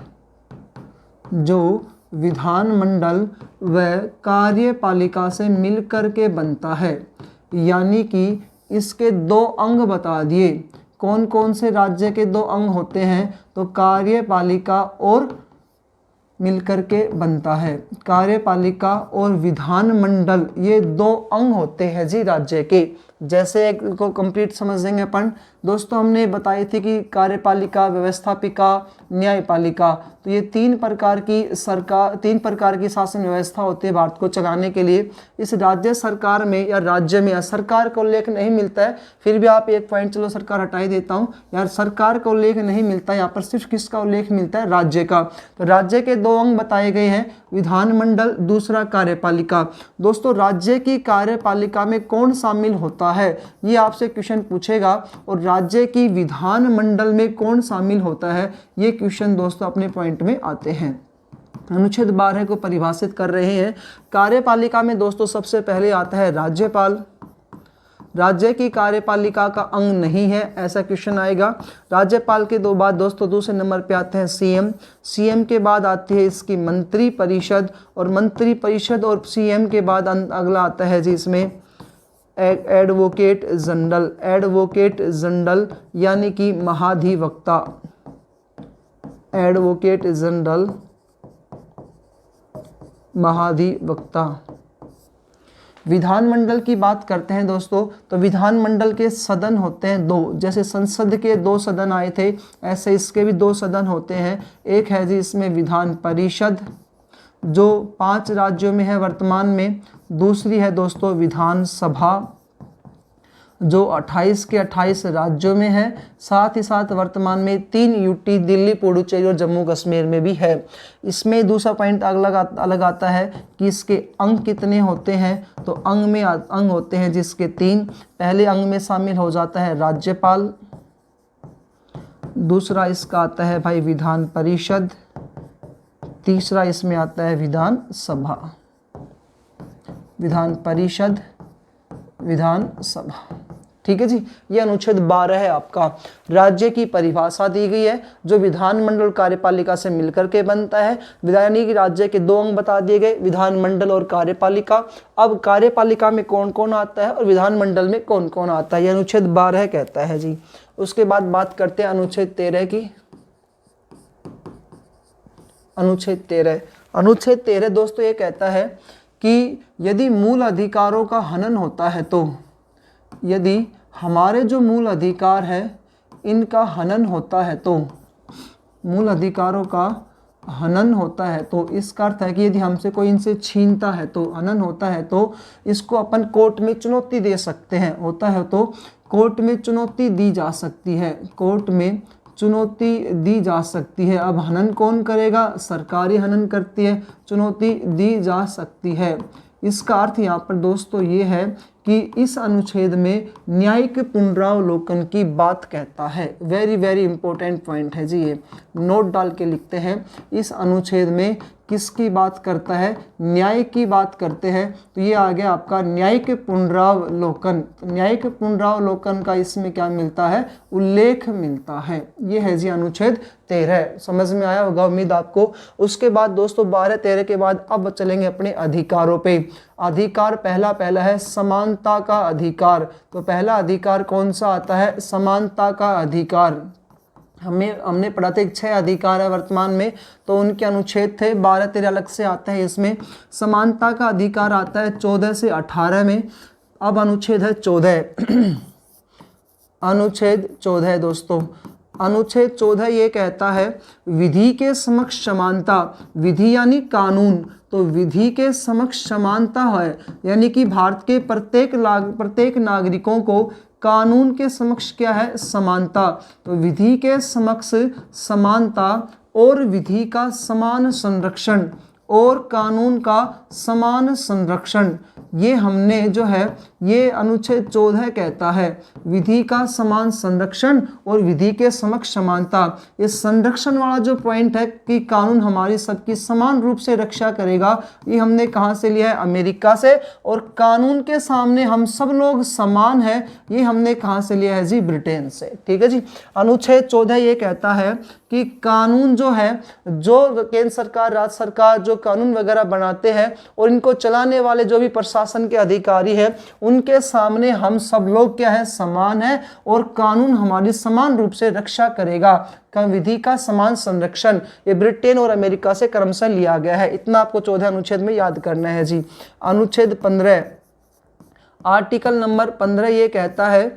जो विधानमंडल व कार्यपालिका से मिलकर के बनता है। यानी कि इसके 2 अंग बता दिए, कौन कौन से राज्य के 2 अंग होते हैं, तो कार्यपालिका और मिलकर के बनता है, कार्यपालिका और विधानमंडल, ये 2 अंग होते हैं जी राज्य के। जैसे एक को कंप्लीट समझ लेंगे अपन। दोस्तों हमने बताई थी कि कार्यपालिका, व्यवस्थापिका, न्यायपालिका, तो ये 3 प्रकार की शासन व्यवस्था होती है भारत को चलाने के लिए। इस राज्य सरकार में या राज्य में, या सरकार का उल्लेख नहीं मिलता है, फिर भी आप एक पॉइंट चलो सरकार हटा ही देता हूँ यार, सरकार का उल्लेख नहीं मिलता है यहाँ पर, सिर्फ किसका उल्लेख मिलता है, राज्य का। तो राज्य के 2 अंग बताए गए हैं, विधानमंडल, दूसरा कार्यपालिका। दोस्तों राज्य की कार्यपालिका में कौन शामिल होता होता है, ये आपसे क्वेश्चन पूछेगा। और राज्य की विधानमंडल में कौन शामिल होता है, ये क्वेश्चन दोस्तों अपने पॉइंट में आते हैं। अनुच्छेद 12 को परिभाषित कर रहे हैं। कार्यपालिका में दोस्तों सबसे पहले आता है राज्यपाल। राज्य की कार्यपालिका का अंग नहीं है, ऐसा क्वेश्चन आएगा। राज्यपाल के दो बाद दोस्तों दूसरे नंबर पे आते हैं सीएम। सीएम के बाद आती है इसकी मंत्री परिषद, और मंत्री परिषद और सीएम के बाद अगला आता है जी इसमें एडवोकेट जनरल। एडवोकेट जनरल यानी कि महाधिवक्ता। एडवोकेट जनरल महाधिवक्ता। विधानमंडल की बात करते हैं दोस्तों, तो विधानमंडल के सदन होते हैं दो। जैसे संसद के 2 सदन आए थे, ऐसे इसके भी 2 सदन होते हैं। एक है जी इसमें विधान परिषद जो 5 राज्यों में है वर्तमान में। दूसरी है दोस्तों विधान सभा जो 28 के 28 राज्यों में है। साथ ही साथ वर्तमान में 3 यूटी दिल्ली, पुडुचेरी और जम्मू कश्मीर में भी है। इसमें दूसरा पॉइंट अलग आता है कि इसके अंग कितने होते हैं, तो अंग होते हैं जिसके 3। पहले अंग में शामिल हो जाता है राज्यपाल, दूसरा इसका आता है भाई विधान परिषद, तीसरा इसमें आता है विधान सभा। विधान परिषद, विधान सभा, ठीक है जी। ये अनुच्छेद 12 है आपका। राज्य की परिभाषा दी गई है जो विधानमंडल कार्यपालिका से मिलकर के बनता है। यानी कि राज्य के 2 अंग बता दिए गए, विधानमंडल और कार्यपालिका। अब कार्यपालिका में कौन कौन आता है और विधानमंडल में कौन कौन आता है, ये अनुच्छेद 12 कहता है जी। उसके बाद बात करते हैं अनुच्छेद 13 की। अनुच्छेद 13 दोस्तों ये कहता है कि यदि मूल अधिकारों का हनन होता है, तो यदि हमारे जो मूल अधिकार है इनका हनन होता है, तो मूल अधिकारों का हनन होता है, तो इसका अर्थ है कि यदि हमसे कोई इनसे छीनता है, तो हनन होता है, तो इसको अपन कोर्ट में चुनौती दे सकते हैं। होता है तो कोर्ट में चुनौती दी जा सकती है, कोर्ट में चुनौती दी जा सकती है। अब हनन कौन करेगा, सरकारी हनन करती है, चुनौती दी जा सकती है। इसका अर्थ यहाँ पर दोस्तों ये है कि इस अनुच्छेद में न्यायिक पुनरावलोकन की बात कहता है। वेरी वेरी इंपॉर्टेंट पॉइंट है जी, ये नोट डाल के लिखते हैं। इस अनुच्छेद में किसकी बात करता है, न्याय की बात करते हैं। तो ये आ गया आपका न्यायिक पुनरावलोकन। न्यायिक पुनरावलोकन का इसमें क्या मिलता है, उल्लेख मिलता है। ये है जी अनुच्छेद 13। समझ में आया होगा उम्मीद आपको। उसके बाद दोस्तों 12-13 के बाद अब चलेंगे अपने अधिकारों पे। अधिकार पहला है समानता का अधिकार। तो पहला अधिकार कौन सा आता है, समानता का अधिकार। हमने पढ़ा था 6 अधिकार है वर्तमान में, तो उनके अनुच्छेद थे। 12-13 अलग से आता है। इसमें समानता का अधिकार आता है 14 से 18 में। अब अनुच्छेद है 14 अनुच्छेद 14 दोस्तों। अनुच्छेद 14 ये कहता है विधि के समक्ष समानता। विधि यानी कानून, तो विधि के समक्ष समानता है, यानी कि भारत के प्रत्येक नागरिकों को कानून के समक्ष क्या है, समानता। तो विधि के समक्ष समानता और विधि का समान संरक्षण और कानून का समान संरक्षण, ये हमने जो है ये अनुच्छेद 14 कहता है। विधि का समान संरक्षण और विधि के समक्ष समानता। ये संरक्षण वाला जो पॉइंट है कि कानून हमारी सबकी समान रूप से रक्षा करेगा, ये हमने कहाँ से लिया है, अमेरिका से। और कानून के सामने हम सब लोग समान हैं, ये हमने कहाँ से लिया है जी, ब्रिटेन से। ठीक है जी। अनुच्छेद 14 ये कहता है कि कानून जो है, जो केंद्र सरकार, राज्य सरकार जो कानून वगैरह बनाते हैं और इनको चलाने वाले जो भी प्रशासन के अधिकारी हैं, उनके सामने हम सब लोग क्या है, समान है और कानून हमारी समान रूप से रक्षा करेगा। का विधि का समान संरक्षण, ये ब्रिटेन और अमेरिका से क्रमशः लिया गया है। इतना आपको 14 अनुच्छेद में याद करना है जी। अनुच्छेद 15 आर्टिकल नंबर 15 ये कहता है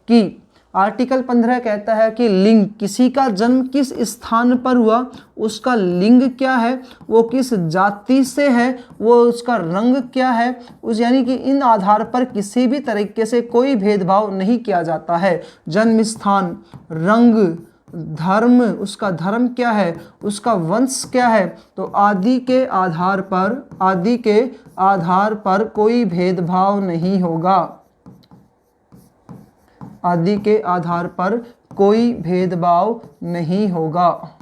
कि आर्टिकल 15 कहता है कि लिंग, किसी का जन्म किस स्थान पर हुआ, उसका लिंग क्या है, वो किस जाति से है, वो उसका रंग क्या है, उस यानी कि इन आधार पर किसी भी तरीके से कोई भेदभाव नहीं किया जाता है। जन्म स्थान, रंग, धर्म, उसका धर्म क्या है, उसका वंश क्या है, तो आदि के आधार पर कोई भेदभाव नहीं होगा। आदि के आधार पर कोई भेदभाव नहीं होगा।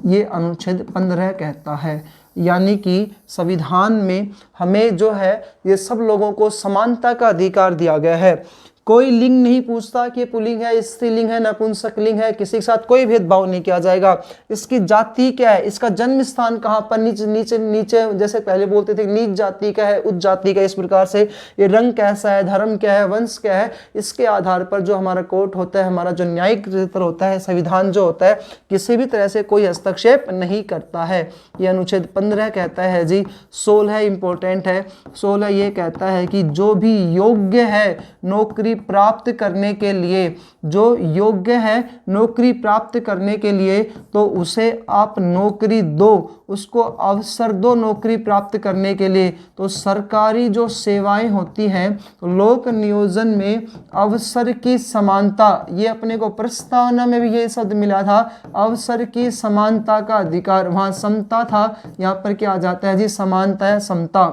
ये अनुच्छेद 15 कहता है। यानी कि संविधान में हमें जो है ये सब लोगों को समानता का अधिकार दिया गया है। कोई लिंग नहीं पूछता कि पुल्लिंग है, स्त्रीलिंग है, नपुंसकलिंग है, किसी के साथ कोई भेदभाव नहीं किया जाएगा। इसकी जाति क्या है, इसका जन्म स्थान कहाँ पर, नीचे नीचे नीचे जैसे पहले बोलते थे नीच जाति का है, उच्च जाति का, इस प्रकार से ये रंग कैसा है, धर्म क्या है, वंश क्या है, इसके आधार पर जो हमारा कोर्ट होता है, हमारा जो न्यायिक क्षेत्र होता है, संविधान जो होता है, किसी भी तरह से कोई हस्तक्षेप नहीं करता है। ये अनुच्छेद 15 कहता है जी। 16 इंपॉर्टेंट है। 16 ये कहता है कि जो भी योग्य है नौकरी प्राप्त करने के लिए, जो योग्य है नौकरी प्राप्त करने के लिए, तो उसे आप नौकरी दो, उसको अवसर दो नौकरी प्राप्त करने के लिए। तो सरकारी जो सेवाएं होती हैं, तो लोक नियोजन में अवसर की समानता, ये अपने को प्रस्तावना में भी ये शब्द मिला था, अवसर की समानता का अधिकार। वहाँ समता था, यहाँ पर क्या आ जाता है जी, समानता है, समता।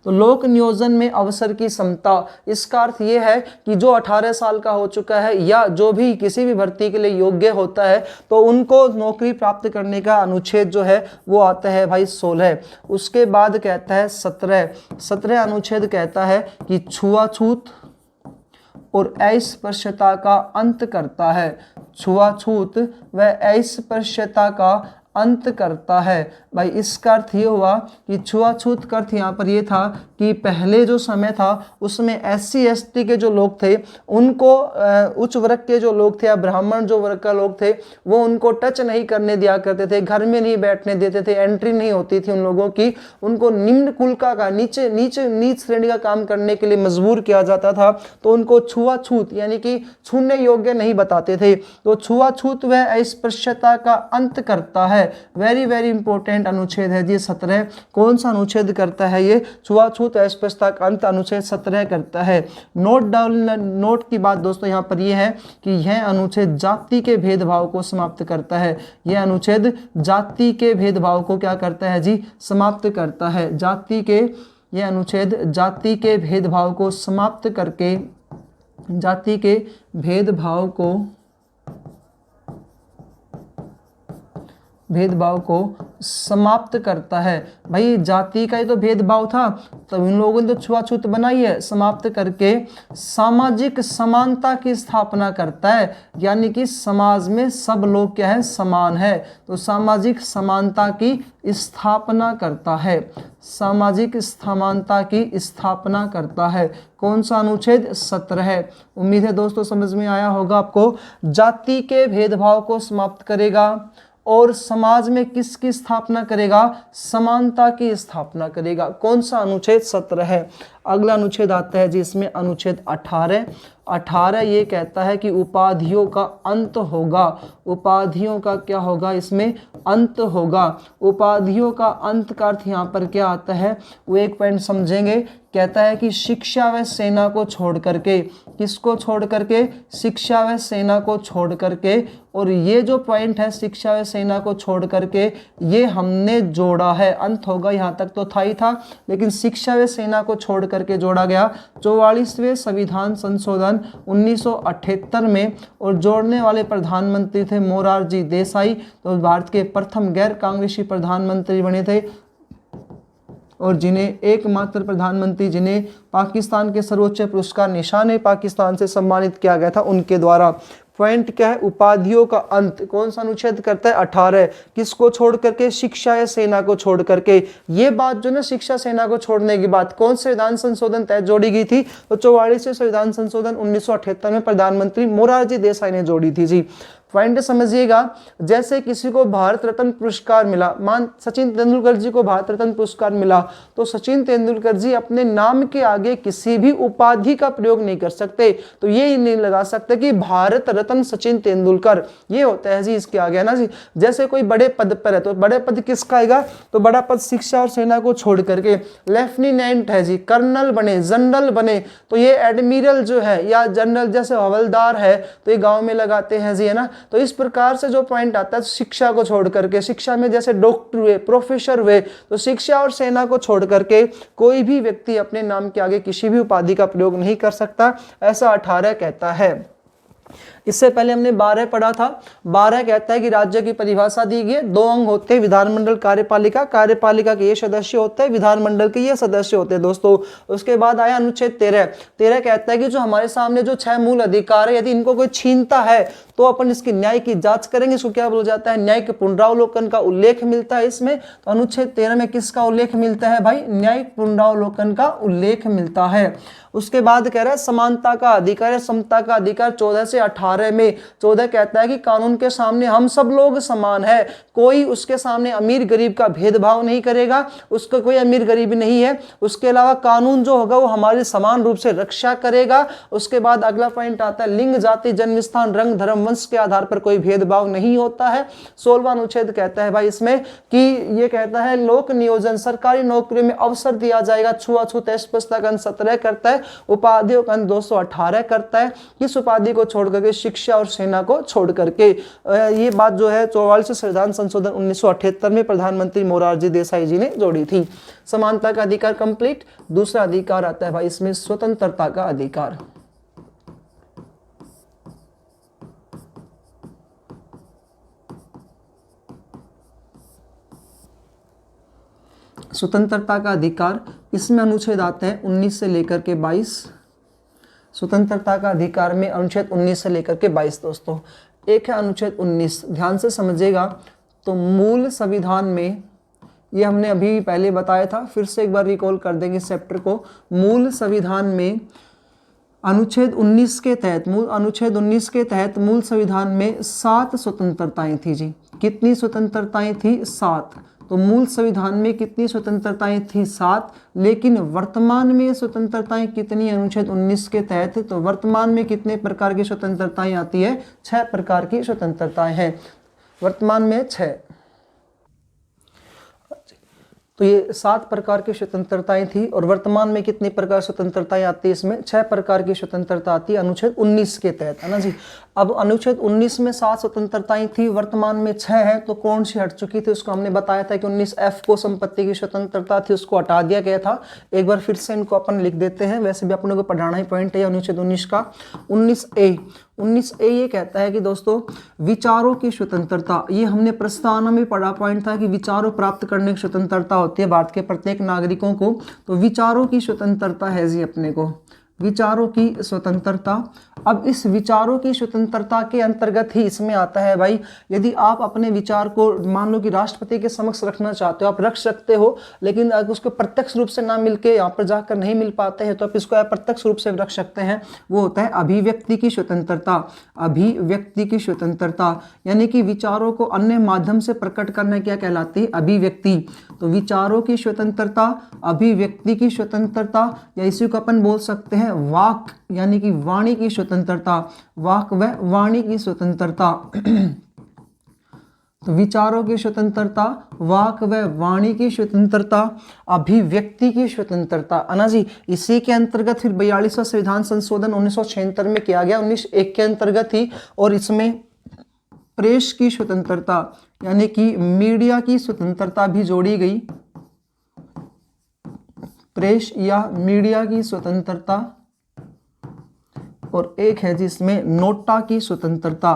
तो लोक नियोजन में अवसर की समता, इसका अर्थ ये है कि जो 18 साल का हो चुका है या जो भी किसी भी भर्ती के लिए योग्य होता है, तो उनको नौकरी प्राप्त करने का अनुच्छेद जो है वो आता है भाई 16। उसके बाद कहता है 17 अनुच्छेद कहता है कि छुआछूत और अस्पृश्यता का अंत करता है। छुआछूत व अस्पृश्यता का अंत करता है। भाई इसका अर्थ ये हुआ कि छुआछूत का अर्थ यहाँ पर ये था कि पहले जो समय था उसमें SC ST के जो लोग थे उनको उच्च वर्ग के जो लोग थे या ब्राह्मण जो वर्ग का लोग थे वो उनको टच नहीं करने दिया करते थे, घर में नहीं बैठने देते थे, एंट्री नहीं होती थी उन लोगों की, उनको निम्न कुल का नीच श्रेणी का काम करने के लिए मजबूर किया जाता था। तो उनको छुआछूत यानी कि छूने योग्य नहीं बताते थे। तो छुआछूत व अस्पृश्यता का अंत करता है। वेरी वेरी इंपॉर्टेंट अनुच्छेद है जी 17। कौन सा अनुच्छेद करता है ये, छुआछूत अस्पृश्यता का अंत अनुच्छेद 17 करता है। नोट की बात दोस्तों यहाँ पर यह है कि यह अनुच्छेद जाति के भेदभाव को समाप्त करता है। यह अनुच्छेद जाति के भेदभाव को क्या करता है जी, समाप्त करता है। यह अनुच्छेद जाति के भेदभाव को समाप्त करके, जाति के भेदभाव को समाप्त करता है। भाई जाति का ही तो भेदभाव था, तो इन लोगों ने तो छुआछूत बनाई है, समाप्त करके सामाजिक समानता की स्थापना करता है। यानी कि समाज में सब लोग क्या है, समान है। तो सामाजिक समानता की स्थापना करता है, सामाजिक समानता की स्थापना करता है। कौन सा अनुच्छेद, 17 है। उम्मीद है दोस्तों समझ में आया होगा आपको। जाति के भेदभाव को समाप्त करेगा और समाज में किसकी स्थापना करेगा, समानता की स्थापना करेगा। कौन सा अनुच्छेद, 17 है। अगला अनुच्छेद आता है जी इसमें अनुच्छेद 18 ये कहता है कि उपाधियों का अंत होगा। उपाधियों का क्या होगा, इसमें अंत होगा। उपाधियों का अंत का अर्थ यहाँ पर क्या आता है वो एक पॉइंट समझेंगे। कहता है कि शिक्षा व सेना को छोड़ करके, किसको छोड़ करके, शिक्षा व सेना को छोड़ करके। और ये जो पॉइंट है शिक्षा व सेना को छोड़ करके, ये हमने जोड़ा है। अंत होगा यहाँ तक तो था ही था, लेकिन शिक्षा व सेना को छोड़ करके जोड़ा गया 44वें संविधान संशोधन 1978 में। और जोड़ने वाले प्रधानमंत्री थे मोरारजी देसाई, तो भारत के प्रथम गैर कांग्रेसी प्रधानमंत्री बने थे और जिन्हें एकमात्र प्रधानमंत्री जिन्हें पाकिस्तान के सर्वोच्च पुरस्कार निशान पाकिस्तान से सम्मानित किया गया था उनके द्वारा। पॉइंट क्या है, उपाधियों का अंत। कौन सा अनुच्छेद करता है, 18। किसको छोड़ करके, शिक्षा या सेना को छोड़ करके। ये बात जो ना शिक्षा सेना को छोड़ने की बात कौन संविधान संशोधन तय जोड़ी गई थी, तो 44वें संविधान संशोधन 1978 में प्रधानमंत्री मोरारजी देसाई ने जोड़ी थी जी। पॉइंट समझिएगा, जैसे किसी को भारत रत्न पुरस्कार मिला, मान सचिन तेंदुलकर जी को भारत रत्न पुरस्कार मिला, तो सचिन तेंदुलकर जी अपने नाम के आगे किसी भी उपाधि का प्रयोग नहीं कर सकते। तो ये नहीं लगा सकते कि भारत रत्न सचिन तेंदुलकर, ये होता है जी इसके आगे, है ना जी। जैसे कोई बड़े पद पर है तो बड़े पद किसका आएगा, तो बड़ा पद शिक्षा और सेना को छोड़ करके लेफ्टिनेंट है जी, कर्नल बने, जनरल बने, तो ये एडमिरल जो है या जनरल जैसे हवलदार है तो ये गाँव में लगाते हैं जी, है ना। तो इस प्रकार से जो पॉइंट आता है शिक्षा को छोड़ करके, शिक्षा में जैसे डॉक्टर हुए, प्रोफेसर हुए, तो शिक्षा और सेना को छोड़ करके कोई भी व्यक्ति अपने नाम के आगे किसी भी उपाधि का प्रयोग नहीं कर सकता, ऐसा 18 कहता है। इससे पहले हमने 12 पढ़ा था। 12 कहता है कि राज्य की परिभाषा दी गई है, 2 अंग होते हैं, विधानमंडल कार्यपालिका, कार्यपालिका के ये सदस्य होते हैं, विधानमंडल के ये सदस्य होते हैं दोस्तों। उसके बाद आया अनुच्छेद 13। 13 कहता है कि जो हमारे सामने जो 6 मूल अधिकार है, यदि इनको कोई छीनता है तो अपन इसकी न्याय की जांच करेंगे। इसको क्या बोला जाता है? न्यायिक पुनरावलोकन का उल्लेख मिलता है इसमें। तो अनुच्छेद 13 में किसका उल्लेख मिलता है भाई? न्यायिक पुनरावलोकन का उल्लेख मिलता है। उसके बाद कह रहा है समानता का अधिकार है, समता का अधिकार 14 से 18 में। 14 कहता है कि कानून के सामने हम सब लोग समान है, कोई उसके सामने अमीर गरीब का भेदभाव नहीं करेगा, उसका कोई अमीर गरीब नहीं है। उसके अलावा कानून जो होगा वो हमारी समान रूप से रक्षा करेगा। उसके बाद अगला पॉइंट आता है लिंग, जाति, जन्म स्थान, रंग, धर्म, वंश के आधार पर कोई भेदभाव नहीं होता है। 16वां अनुच्छेद कहता है भाई इसमें कि ये कहता है लोक नियोजन, सरकारी नौकरियों में अवसर दिया जाएगा। छुआछूत स्पष्टता का 17 करता है। उपाधियों का 218 करता है। किस उपाधि को छोड़ करके? शिक्षा और सेना को छोड़ करके। ये बात जो है 44 संविधान संशोधन 1978 में प्रधानमंत्री मोरारजी देसाई जी ने जोड़ी थी। समानता का अधिकार कंप्लीट। दूसरा अधिकार आता है भाई इसमें स्वतंत्रता का अधिकार। स्वतंत्रता का अधिकार, इसमें अनुच्छेद आते हैं 19 से लेकर के 22। स्वतंत्रता का अधिकार में अनुच्छेद 19 से लेकर के 22 दोस्तों। एक है अनुच्छेद 19, ध्यान से समझिएगा। तो मूल संविधान में, ये हमने अभी पहले बताया था, फिर से एक बार रिकॉल कर देंगे इस चैप्टर को। मूल संविधान में अनुच्छेद 19 के तहत, अनुच्छेद 19 के तहत मूल संविधान में 7 स्वतंत्रताएं थी जी। कितनी स्वतंत्रताएं थी? 7। तो मूल संविधान में कितनी स्वतंत्रताएं थी? 7। लेकिन वर्तमान में स्वतंत्रताएं कितनी अनुच्छेद 19 के तहत? तो वर्तमान में कितने प्रकार की स्वतंत्रताएं आती है? 6 प्रकार की स्वतंत्रताएं हैं वर्तमान में, 6। तो ये 7 प्रकार की स्वतंत्रताएं थी और वर्तमान में कितनी प्रकार स्वतंत्रताएं आती है? इसमें 6 प्रकार की स्वतंत्रता आती है अनुच्छेद 19 के तहत, है ना जी। अब अनुच्छेद 19 में 7 स्वतंत्रताएं थी, वर्तमान में 6 है। तो कौन सी हट चुकी थी? उसको हमने बताया था कि 19F को संपत्ति की स्वतंत्रता थी, उसको हटा दिया गया था। एक बार फिर से इनको अपन लिख देते हैं, वैसे भी अपने को पढ़ाना ही पॉइंट है अनुच्छेद 19 का। 19A ये कहता है कि दोस्तों विचारों की स्वतंत्रता, ये हमने प्रस्तावना में पढ़ा पॉइंट था कि विचारों प्राप्त करने की स्वतंत्रता होती है भारत के प्रत्येक नागरिकों को। तो विचारों की स्वतंत्रता है जी अपने को, विचारों की स्वतंत्रता। अब इस विचारों की स्वतंत्रता के अंतर्गत ही इसमें आता है भाई, यदि आप अपने विचार को मान लो कि राष्ट्रपति के समक्ष रखना चाहते हो, आप रख सकते हो, लेकिन अगर उसको प्रत्यक्ष रूप से ना मिलके यहाँ पर जाकर नहीं मिल पाते हैं तो आप इसको अप्रत्यक्ष रूप से रख सकते हैं। वो होता है अभिव्यक्ति की स्वतंत्रता। अभिव्यक्ति की स्वतंत्रता यानी कि विचारों को अन्य माध्यम से प्रकट करना क्या कहलाती है? अभिव्यक्ति। तो विचारों की स्वतंत्रता, अभिव्यक्ति की स्वतंत्रता, या इसी को अपन बोल सकते हैं वाक यानी कि वाणी की स्वतंत्रता, वाक व वाणी की स्वतंत्रता। तो विचारों की स्वतंत्रता, वाक व वाणी की स्वतंत्रता, अभिव्यक्ति की स्वतंत्रता, अना जी। इसी के अंतर्गत फिर 42वां संविधान संशोधन 1976 में किया गया, 1901 के अंतर्गत ही। और इसमें प्रेस की स्वतंत्रता यानी कि मीडिया की स्वतंत्रता भी जोड़ी गई। प्रेस या मीडिया की स्वतंत्रता। और एक है जिसमें नोटा की स्वतंत्रता।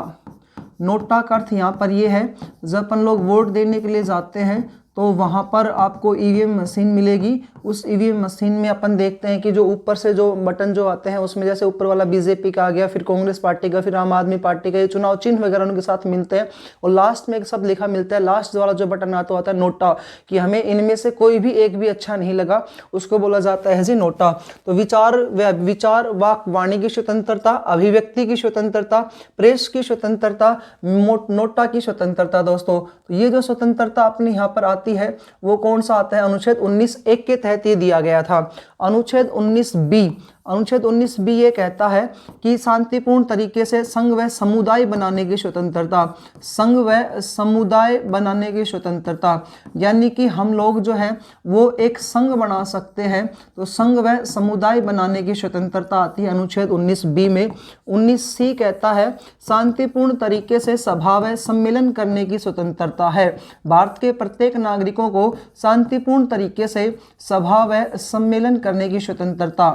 नोटा का अर्थ यहाँ पर ये है, जब अपन लोग वोट देने के लिए जाते हैं तो वहाँ पर आपको ईवीएम मशीन मिलेगी। उस ईवीएम मशीन में अपन देखते हैं कि जो ऊपर से जो बटन जो आते हैं उसमें जैसे ऊपर वाला बीजेपी का आ गया, फिर कांग्रेस पार्टी का, फिर आम आदमी पार्टी का, ये चुनाव चिन्ह वगैरह उनके साथ मिलते हैं। और लास्ट में एक शब्द लिखा मिलता है, लास्ट वाला जो बटन आता है नोटा, कि हमें इनमें से कोई भी एक भी अच्छा नहीं लगा, उसको बोला जाता है जी नोटा। तो विचार वाक वाणी की स्वतंत्रता, अभिव्यक्ति की स्वतंत्रता, प्रेस की स्वतंत्रता, नोटा की स्वतंत्रता दोस्तों। तो ये जो स्वतंत्रता अपनी यहाँ पर आती है वो कौन सा आता है? अनुच्छेद 19(1) के तहत ये दिया गया था। अनुच्छेद 19(b), अनुच्छेद 19 बी ये कहता है कि शांतिपूर्ण तरीके से संघ व समुदाय बनाने की स्वतंत्रता, संघ व समुदाय बनाने की स्वतंत्रता, यानी कि हम लोग जो है वो एक संघ बना सकते हैं, तो संघ व समुदाय बनाने की स्वतंत्रता आती है अनुच्छेद 19 बी में। 19 सी कहता है शांतिपूर्ण तरीके से सभा व सम्मेलन करने की स्वतंत्रता है। भारत के प्रत्येक नागरिकों को शांतिपूर्ण तरीके से सभा व सम्मेलन करने की स्वतंत्रता,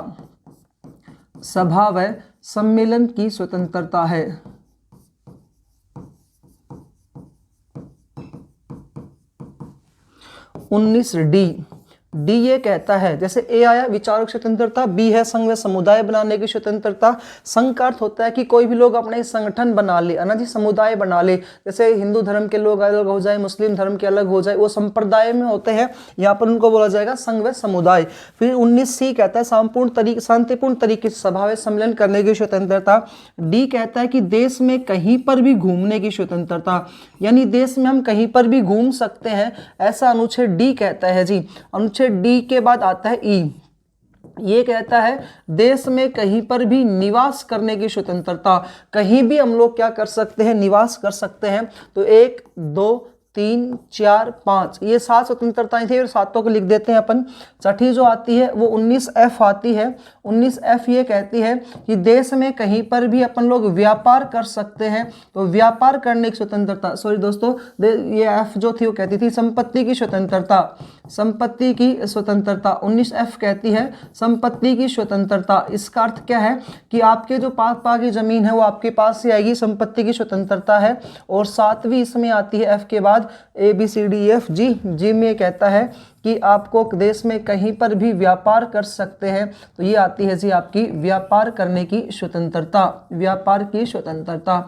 सभा व सम्मेलन की स्वतंत्रता है। 19 डी ये कहता है, जैसे ए आया विचारक स्वतंत्रता, बी है संघ व समुदाय बनाने की स्वतंत्रता। संघ का अर्थ होता है कि कोई भी लोग अपने संगठन बना ले, है ना जी, समुदाय बना ले। जैसे हिंदू धर्म के लोग अलग हो जाए, मुस्लिम धर्म के अलग हो जाए, वो संप्रदाय में होते हैं, यहाँ पर उनको बोला जाएगा संघ व समुदाय। फिर 19 सी कहता है शांतिपूर्ण तरीके से सभा व सम्मेलन करने की स्वतंत्रता। डी कहता है कि देश में कहीं पर भी घूमने की स्वतंत्रता, यानी देश में हम कहीं पर भी घूम सकते हैं, ऐसा अनुच्छेद डी कहता है जी। अनुच्छेद डी के बाद आता है ई, ये कहता है देश में कहीं पर भी निवास करने की स्वतंत्रता, कहीं भी हम लोग क्या कर सकते हैं, निवास कर सकते हैं। तो 1 2 3 4 5 ये 7 स्वतंत्रताएं थी और सातों को लिख देते हैं अपन। छठी जो आती है वो 19F आती है। 19F ये कहती है कि देश में कहीं पर भी अपन लोग व्यापार कर सकते हैं, तो व्यापार करने की स्वतंत्रता, सॉरी दोस्तों ये F जो थी वो कहती थी संपत्ति की स्वतंत्रता, संपत्ति की स्वतंत्रता। 19F कहती है संपत्ति की स्वतंत्रता। इसका अर्थ क्या है कि आपके जो पास की जमीन है वो आपके पास ही आएगी, संपत्ति की स्वतंत्रता है। और 7वीं इसमें आती है F के बाद ABCDEF जी में कहता है कि आपको देश में कहीं पर भी व्यापार कर सकते हैं, तो ये आती है जी आपकी व्यापार करने की स्वतंत्रता, व्यापार की स्वतंत्रता।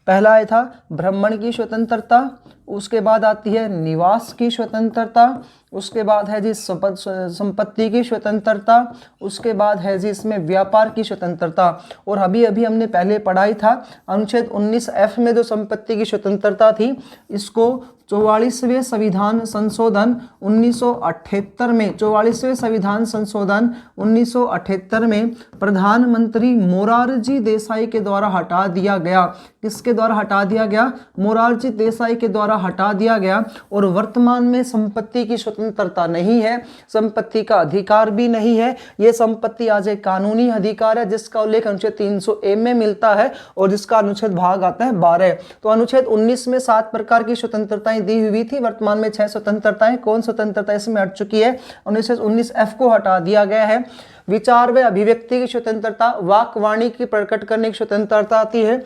पहला आया था भ्रमण की स्वतंत्रता, उसके बाद आती है निवास की स्वतंत्रता, उसके बाद है जी संपत्ति की स्वतंत्रता, उसके बाद है जी इसमें व्यापार की स्वतंत्रता। और अभी हमने पहले पढ़ाई था अनुच्छेद 19F में जो संपत्ति की स्वतंत्रता थी, इसको 44वें संविधान संशोधन 1978 में, 44वें संविधान संशोधन 1978 में प्रधानमंत्री मोरारजी देसाई के द्वारा हटा दिया गया। किसके द्वारा हटा दिया गया? मोरारजी देसाई के द्वारा हटा दिया गया। और वर्तमान में संपत्ति की स्वतंत्रता नहीं है, संपत्ति का अधिकार भी नहीं है। ये संपत्ति आज एक कानूनी अधिकार है जिसका उल्लेख अनुच्छेद 300A में मिलता है और जिसका अनुच्छेद भाग आता है 12। तो अनुच्छेद 19 में 7 प्रकार की स्वतंत्रताएं दी हुई थी, वर्तमान में 6 स्वतंत्रताएं। कौन स्वतंत्रता इसमें हट चुकी है? 19F को हटा दिया गया है। विचार व अभिव्यक्ति की स्वतंत्रता, वाक वाणी की प्रकट करने की स्वतंत्रता आती है।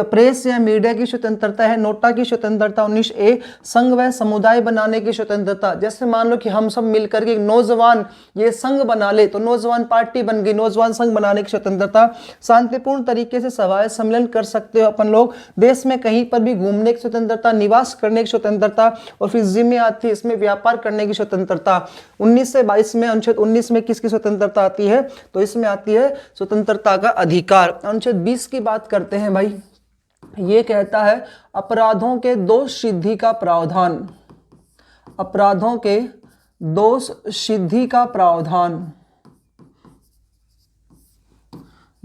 प्रेस या मीडिया की स्वतंत्रता है। नोटा की स्वतंत्रता 19A। संघ व समुदाय बनाने की स्वतंत्रता, जैसे मान लो कि हम सब मिलकर के नौजवान ये संघ बना ले तो नौजवान पार्टी बन गई, नौजवान संघ बनाने की स्वतंत्रता। शांतिपूर्ण तरीके से सभा सम्मेलन कर सकते हो अपन लोग। देश में कहीं पर भी घूमने की स्वतंत्रता, निवास करने की स्वतंत्रता। और फिर जिम्मे आती है इसमें व्यापार करने की स्वतंत्रता। 19 से 22 में, अनुच्छेद 19 में किसकी स्वतंत्रता आती है? तो इसमें आती है स्वतंत्रता का अधिकार। अनुच्छेद 20 की बात करते हैं भाई। ये कहता है अपराधों के दोष सिद्धि का प्रावधान, अपराधों के दोष सिद्धि का प्रावधान,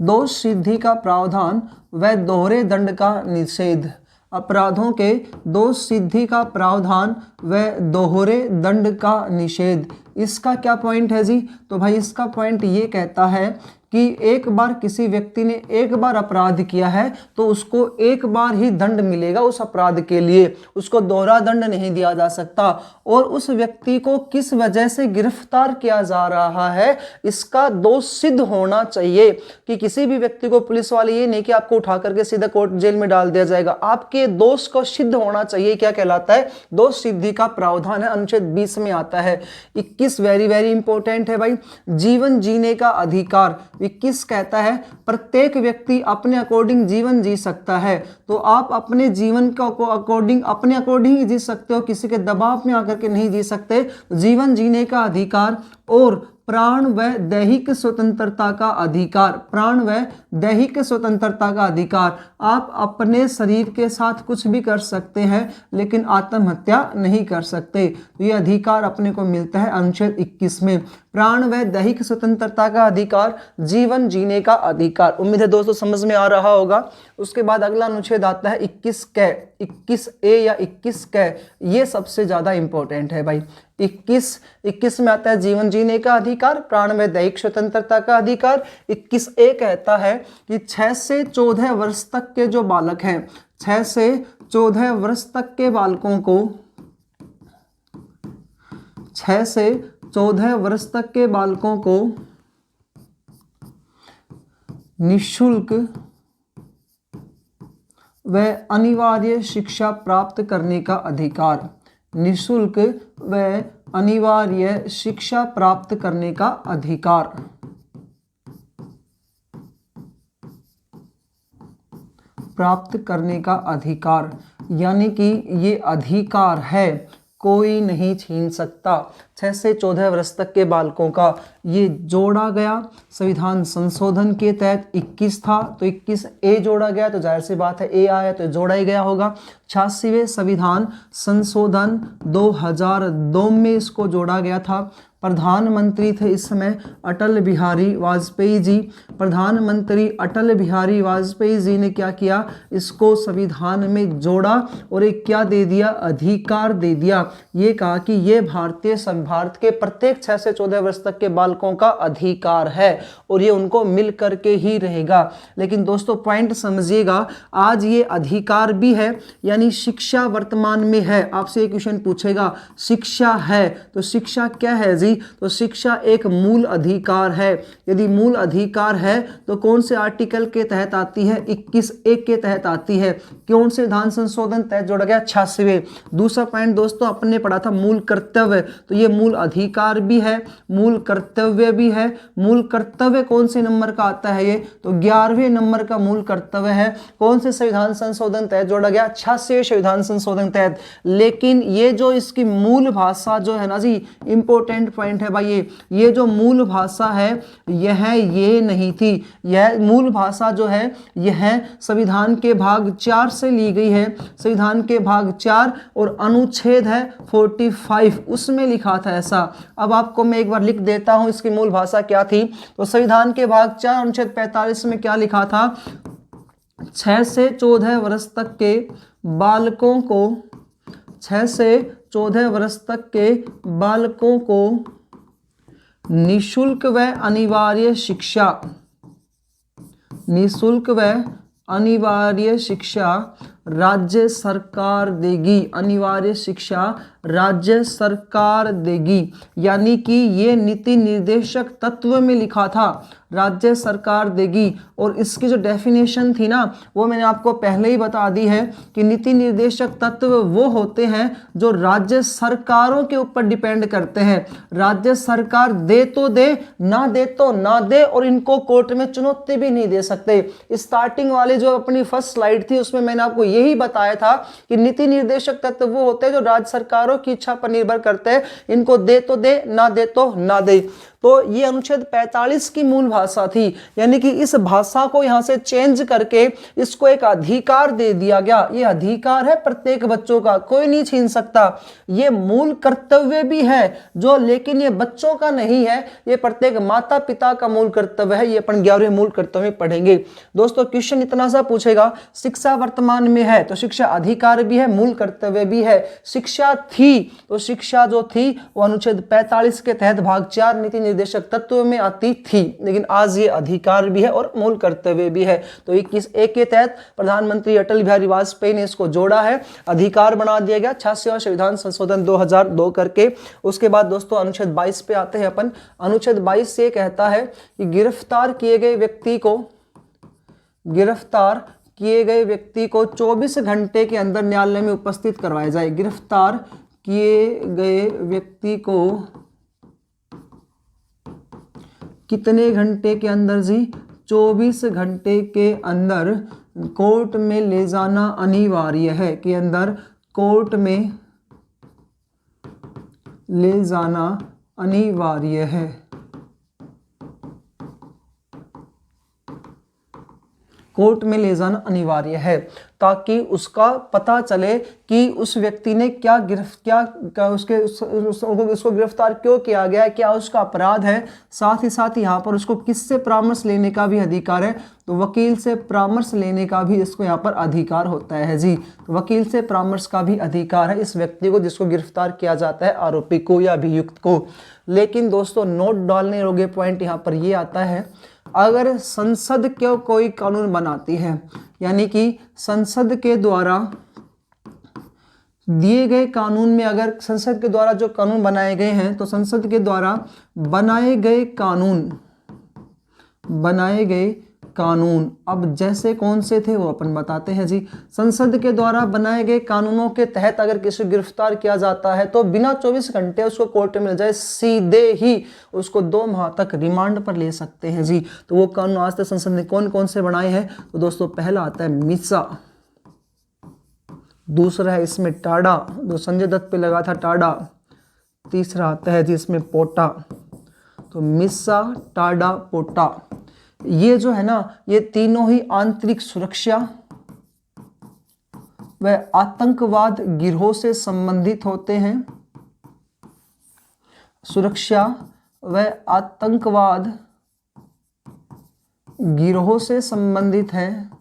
दोष सिद्धि का प्रावधान व दोहरे दंड का निषेध। अपराधों के दोष सिद्धि का प्रावधान व दोहरे दंड का निषेध। इसका क्या पॉइंट है जी? तो भाई इसका पॉइंट ये कहता है कि एक बार किसी व्यक्ति ने एक बार अपराध किया है तो उसको एक बार ही दंड मिलेगा उस अपराध के लिए, उसको दोहरा दंड नहीं दिया जा सकता। और उस व्यक्ति को किस वजह से गिरफ्तार किया जा रहा है इसका दोष सिद्ध होना चाहिए। कि किसी भी व्यक्ति को पुलिस वाले ये नहीं कि आपको उठा करके सीधा कोर्ट जेल में डाल दिया जाएगा, आपके दोष को सिद्ध होना चाहिए। क्या कहलाता है? दोष सिद्धि का प्रावधान है, अनुच्छेद 20 में आता है। 21 वेरी इंपॉर्टेंट है भाई, जीवन जीने का अधिकार। 21 कहता है प्रत्येक व्यक्ति अपने अकॉर्डिंग जीवन जी सकता है। तो आप अपने जीवन को अकॉर्डिंग अपने अकॉर्डिंग ही जी सकते हो, किसी के दबाव में आकर के नहीं जी सकते। जीवन जीने का अधिकार और प्राण व दैहिक स्वतंत्रता का अधिकार, प्राण व दैहिक स्वतंत्रता का अधिकार। आप अपने शरीर के साथ कुछ भी कर सकते हैं लेकिन आत्महत्या नहीं कर सकते। तो ये अधिकार अपने को मिलता है अनुच्छेद 21 में। प्राण व दैहिक स्वतंत्रता का अधिकार, जीवन जीने का अधिकार। उम्मीद है दोस्तों समझ में आ रहा होगा। उसके बाद अगला अनुच्छेद आता है 21 कै, 21A या 21 कै, ये सबसे ज्यादा इंपॉर्टेंट है भाई। 21 में आता है जीवन जीने का अधिकार, प्राण व दैहिक स्वतंत्रता का अधिकार। 21A कहता है कि 6 से 14 वर्ष तक के जो बालक हैं, 6 से 14 वर्ष तक के बालकों को, 6 से 14 वर्ष तक के बालकों को निःशुल्क व अनिवार्य शिक्षा प्राप्त करने का अधिकार, निःशुल्क व अनिवार्य शिक्षा प्राप्त करने का अधिकार। प्राप्त करने का अधिकार यानी कि ये अधिकार है, कोई नहीं छीन सकता। 6 से 14 वर्ष तक के बालकों का ये जोड़ा गया संविधान संशोधन के तहत। 21 था तो 21A जोड़ा गया, तो जाहिर सी बात है A आया तो जोड़ा ही गया होगा। 86वें संविधान संशोधन 2002 में इसको जोड़ा गया था। प्रधानमंत्री थे इस समय अटल बिहारी वाजपेयी जी। प्रधानमंत्री अटल बिहारी वाजपेयी जी ने क्या किया, इसको संविधान में जोड़ा और एक क्या दे दिया, अधिकार दे दिया। ये कहा कि ये भारत के प्रत्येक 6 से 14 वर्ष तक के बालकों का अधिकार है और ये उनको मिल करके ही रहेगा। लेकिन दोस्तों पॉइंट समझिएगा, आज ये अधिकार भी है यानी शिक्षा वर्तमान में है। आपसे एक क्वेश्चन पूछेगा शिक्षा है तो शिक्षा क्या है जी, तो शिक्षा एक मूल अधिकार है। यदि मूल अधिकार है तो कौन से आर्टिकल के तहत आती है, 21A के तहत आती है। कौन से विधान संशोधन तहत जोड़ा गया, 86वें। दूसरा पॉइंट दोस्तों अपन ने पढ़ा था मूल कर्तव्य, तो ये मूल अधिकार भी है, मूल कर्तव्य भी है। मूल कर्तव्य कौन से नंबर का आता है ये, तो 11वें नंबर का मूल कर्तव्य है। कौन से संविधान संशोधन तहत जोड़ा गया, 86वें संविधान संशोधन तहत। लेकिन ये जो इसकी मूल भाषा जो है ना जी, इंपॉर्टेंट पॉइंट है भाई, ये जो मूल भाषा है यह ये नहीं थी। यह मूल भाषा जो है यह संविधान के भाग 4 से ली गई है। संविधान के भाग 4 और अनुच्छेद है 45, उसमें लिखा था ऐसा। अब आपको मैं एक बार लिख देता हूं इसकी मूल भाषा क्या थी। तो संविधान के भाग 4 अनुच्छेद 45 में क्या लिखा था, 6 से 14 वर्ष तक के बालकों को, 6 से 14 वर्ष तक के बालकों को निःशुल्क व अनिवार्य शिक्षा, निःशुल्क व अनिवार्य शिक्षा राज्य सरकार देगी। अनिवार्य शिक्षा राज्य सरकार देगी, यानी कि ये नीति निर्देशक तत्व में लिखा था राज्य सरकार देगी। और इसकी जो डेफिनेशन थी ना वो मैंने आपको पहले ही बता दी है कि नीति निर्देशक तत्व वो होते हैं जो राज्य सरकारों के ऊपर डिपेंड करते हैं। राज्य सरकार दे तो दे, ना दे तो ना दे, और इनको कोर्ट में चुनौती भी नहीं दे सकते। स्टार्टिंग वाले जो अपनी फर्स्ट स्लाइड थी उसमें मैंने आपको यही बताया था कि नीति निर्देशक तत्व वो होते हैं जो राज्य सरकारों की इच्छा पर निर्भर करते हैं। इनको दे तो दे, ना दे तो ना दे। तो ये अनुच्छेद 45 की मूल भाषा थी, यानी कि इस भाषा को यहां से चेंज करके इसको एक अधिकार दे दिया गया। ये अधिकार है प्रत्येक बच्चों का, कोई नहीं छीन सकता। ये मूल कर्तव्य भी है जो, लेकिन ये बच्चों का नहीं है, ये प्रत्येक माता पिता का मूल कर्तव्य है। ये अपन 11वें मूल कर्तव्य पढ़ेंगे। दोस्तों क्वेश्चन इतना सा पूछेगा, शिक्षा वर्तमान में है तो शिक्षा अधिकार भी है, मूल कर्तव्य भी है। शिक्षा थी तो शिक्षा जो थी वो अनुच्छेद 45 के तहत भाग 4 नीति निर्देशक तत्व में आती थी, लेकिन आज ये अधिकार भी है और मूल कर्तव्य भी है। तो 21A के तहत प्रधानमंत्री अटल बिहारी वाजपेयी ने इसको जोड़ा है, अधिकार बना दिया गया 86वां संविधान संशोधन 2002 करके। उसके बाद दोस्तों अनुच्छेद 22 पे आते हैं अपन। अनुच्छेद 22 से कहता है कि गिरफ्तार किए गए व्यक्ति को 24 घंटे के अंदर न्यायालय में उपस्थित करवाया जाए। गिरफ्तार किए गए व्यक्ति को कितने घंटे के अंदर जी, 24 घंटे के अंदर कोर्ट में ले जाना अनिवार्य है, के अंदर कोर्ट में ले जाना अनिवार्य है। कोर्ट में ले जाना अनिवार्य है, ताकि उसका पता चले कि उस व्यक्ति ने उसको गिरफ्तार क्यों किया गया है, क्या उसका अपराध है। साथ ही साथ यहाँ पर उसको किससे परामर्श लेने का भी अधिकार है, तो वकील से परामर्श लेने का भी इसको यहाँ पर अधिकार होता है जी। तो वकील से परामर्श का भी अधिकार है इस व्यक्ति को जिसको गिरफ्तार किया जाता है, आरोपी को या अभियुक्त को। लेकिन दोस्तों नोट डालने योग्य पॉइंट यहाँ पर ये आता है, अगर संसद क्यों कोई कानून बनाती है, यानी कि संसद के द्वारा दिए गए कानून में, अगर संसद के द्वारा जो कानून बनाए गए हैं, तो संसद के द्वारा बनाए गए कानून अब जैसे कौन से थे वो अपन बताते हैं जी। संसद के द्वारा बनाए गए कानूनों के तहत अगर किसी को गिरफ्तार किया जाता है तो बिना 24 घंटे उसको कोर्ट में ले जाए, सीधे ही उसको 2 माह तक रिमांड पर ले सकते हैं जी। तो वो कानून आज तक संसद ने कौन कौन से बनाए हैं, तो दोस्तों पहला आता है मिसा, दूसरा है इसमें टाडा, जो संजय दत्त पे लगा था टाडा, तीसरा आता है जी इसमें पोटा। तो मिसा, टाडा, पोटा, ये जो है ना, ये तीनों ही आंतरिक सुरक्षा व आतंकवाद गिरोह से संबंधित होते हैं। सुरक्षा व आतंकवाद गिरोह से संबंधित है।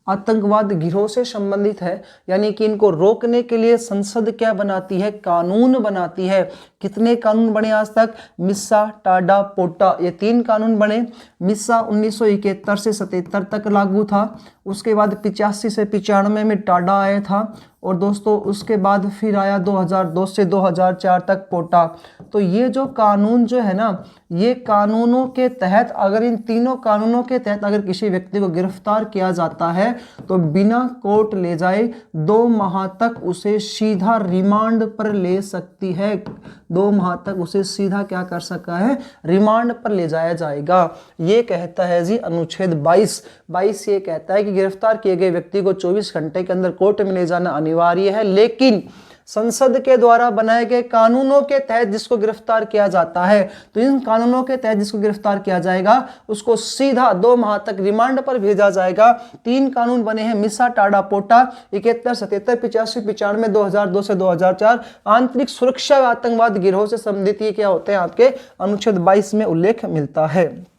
आतंकवाद गिरोह से संबंधित है, यानी कि इनको रोकने के लिए संसद क्या बनाती है, कानून बनाती है। कितने कानून बने आज तक, मिसा, टाडा, पोटा, ये 3 कानून बने। मिसा 1971 से 77 तक लागू था, उसके बाद 85 से 95 में टाडा आया था, और दोस्तों उसके बाद फिर आया 2002 से 2004 तक पोटा। तो ये जो कानून जो है ना, ये कानूनों के तहत, अगर इन तीनों कानूनों के तहत अगर किसी व्यक्ति को गिरफ्तार किया जाता है तो बिना कोर्ट ले जाए 2 माह तक उसे सीधा रिमांड पर ले सकती है। 2 माह तक उसे सीधा क्या कर सकता है, रिमांड पर ले जाया जाएगा। ये कहता है जी अनुच्छेद 22 ये कहता है कि गिरफ्तार किए गए व्यक्ति को 24 घंटे के अंदर कोर्ट में ले जाना अनिवार्य है, लेकिन संसद के द्वारा बनाए गए कानूनों के तहत जिसको गिरफ्तार किया जाता है, तो इन कानूनों के तहत जिसको गिरफ्तार किया जाएगा उसको सीधा 2 माह तक रिमांड पर भेजा जाएगा। 3 कानून बने हैं, मिसा, टाडा, पोटा, 71, 77, 85, 95, 2002 से 2004। आंतरिक सुरक्षा व आतंकवाद गिरोह से संबंधित ये क्या होते हैं, आपके अनुच्छेद 22 में उल्लेख मिलता है।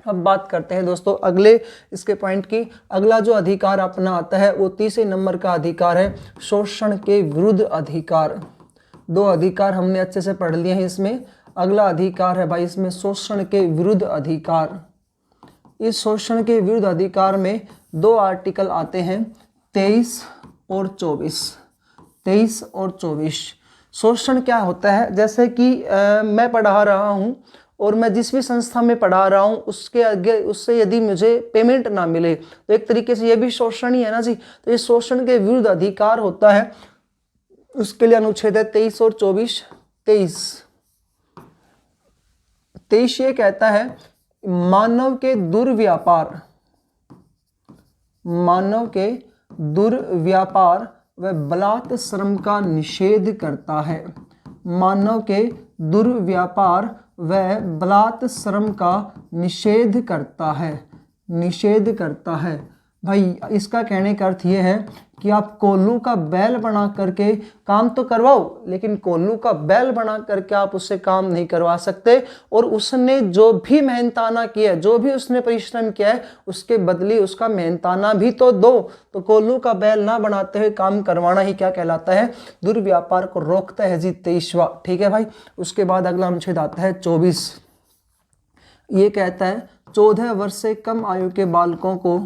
अब बात करते हैं दोस्तों अगले इसके पॉइंट की। अगला जो अधिकार अपना आता है वो 30 नंबर का अधिकार है, शोषण के विरुद्ध अधिकार। 2 अधिकार हमने अच्छे से पढ़ लिए हैं इसमें। अगला अधिकार है भाई इसमें शोषण के विरुद्ध अधिकार। इस शोषण के विरुद्ध अधिकार में 2 आर्टिकल आते हैं, 23 और 24। 23 और 24। शोषण क्या होता है, जैसे कि मैं पढ़ा रहा हूँ और मैं जिस भी संस्था में पढ़ा रहा हूँ उसके आगे उससे यदि मुझे पेमेंट ना मिले तो एक तरीके से ये भी शोषण ही है ना जी। तो ये शोषण के विरुद्ध अधिकार होता है, उसके लिए अनुच्छेद है 23 और 24। 23 ये कहता है मानव के दुर्व्यापार व बलात् श्रम का निषेध करता है। मानव के दुर्व्यापार व बलात् श्रम का निषेध करता है। भाई इसका कहने का अर्थ ये है कि आप कोल्लू का बैल बना करके काम तो करवाओ, लेकिन कोल्लू का बैल बना करके आप उससे काम नहीं करवा सकते, और उसने जो भी मेहनताना किया, जो भी उसने परिश्रम किया है, उसके बदले उसका मेहनताना भी तो दो। तो कोल्लू का बैल ना बनाते हुए काम करवाना ही क्या कहलाता है, दुर्व्यापार को रोकता है जी 23वां। ठीक है भाई। उसके बाद अगला अनुच्छेद आता है 24। ये कहता है 14 वर्ष से कम आयु के बालकों को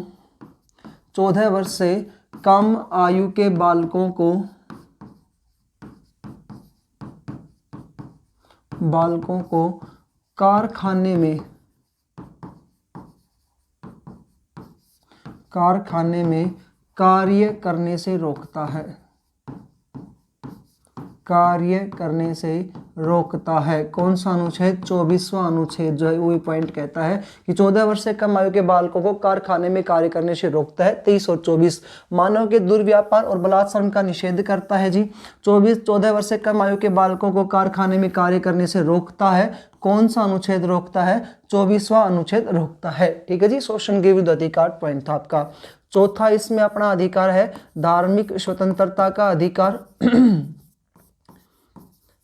14 वर्ष से कम आयु के बालकों को कारखाने में कार्य करने से रोकता है। कौन सा अनुच्छेद? 24वां अनुच्छेद जो है वो पॉइंट कहता है कि 14 वर्ष से कम आयु के बालकों को कारखाने में कार्य करने से रोकता है। 23 और 24 मानव के दुर्व्यापार और बलात्कार का निषेध करता है जी। 14 वर्ष से कम आयु के बालकों को कारखाने में कार्य करने से रोकता है। कौन सा अनुच्छेद रोकता है? 24वां अनुच्छेद रोकता है। ठीक है जी, शोषण के विरुद्ध अधिकार पॉइंट था आपका। चौथा इसमें अपना अधिकार है धार्मिक स्वतंत्रता का अधिकार।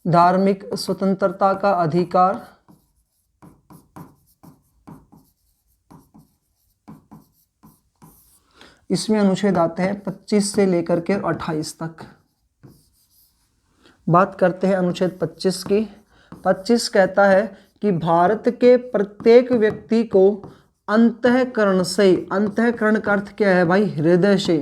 धार्मिक स्वतंत्रता का अधिकार। इसमें अनुच्छेद आते हैं 25 से लेकर के 28 तक। बात करते हैं अनुच्छेद 25 की। 25 कहता है कि भारत के प्रत्येक व्यक्ति को अंतःकरण से, अंतःकरण का अर्थ क्या है भाई? हृदय से,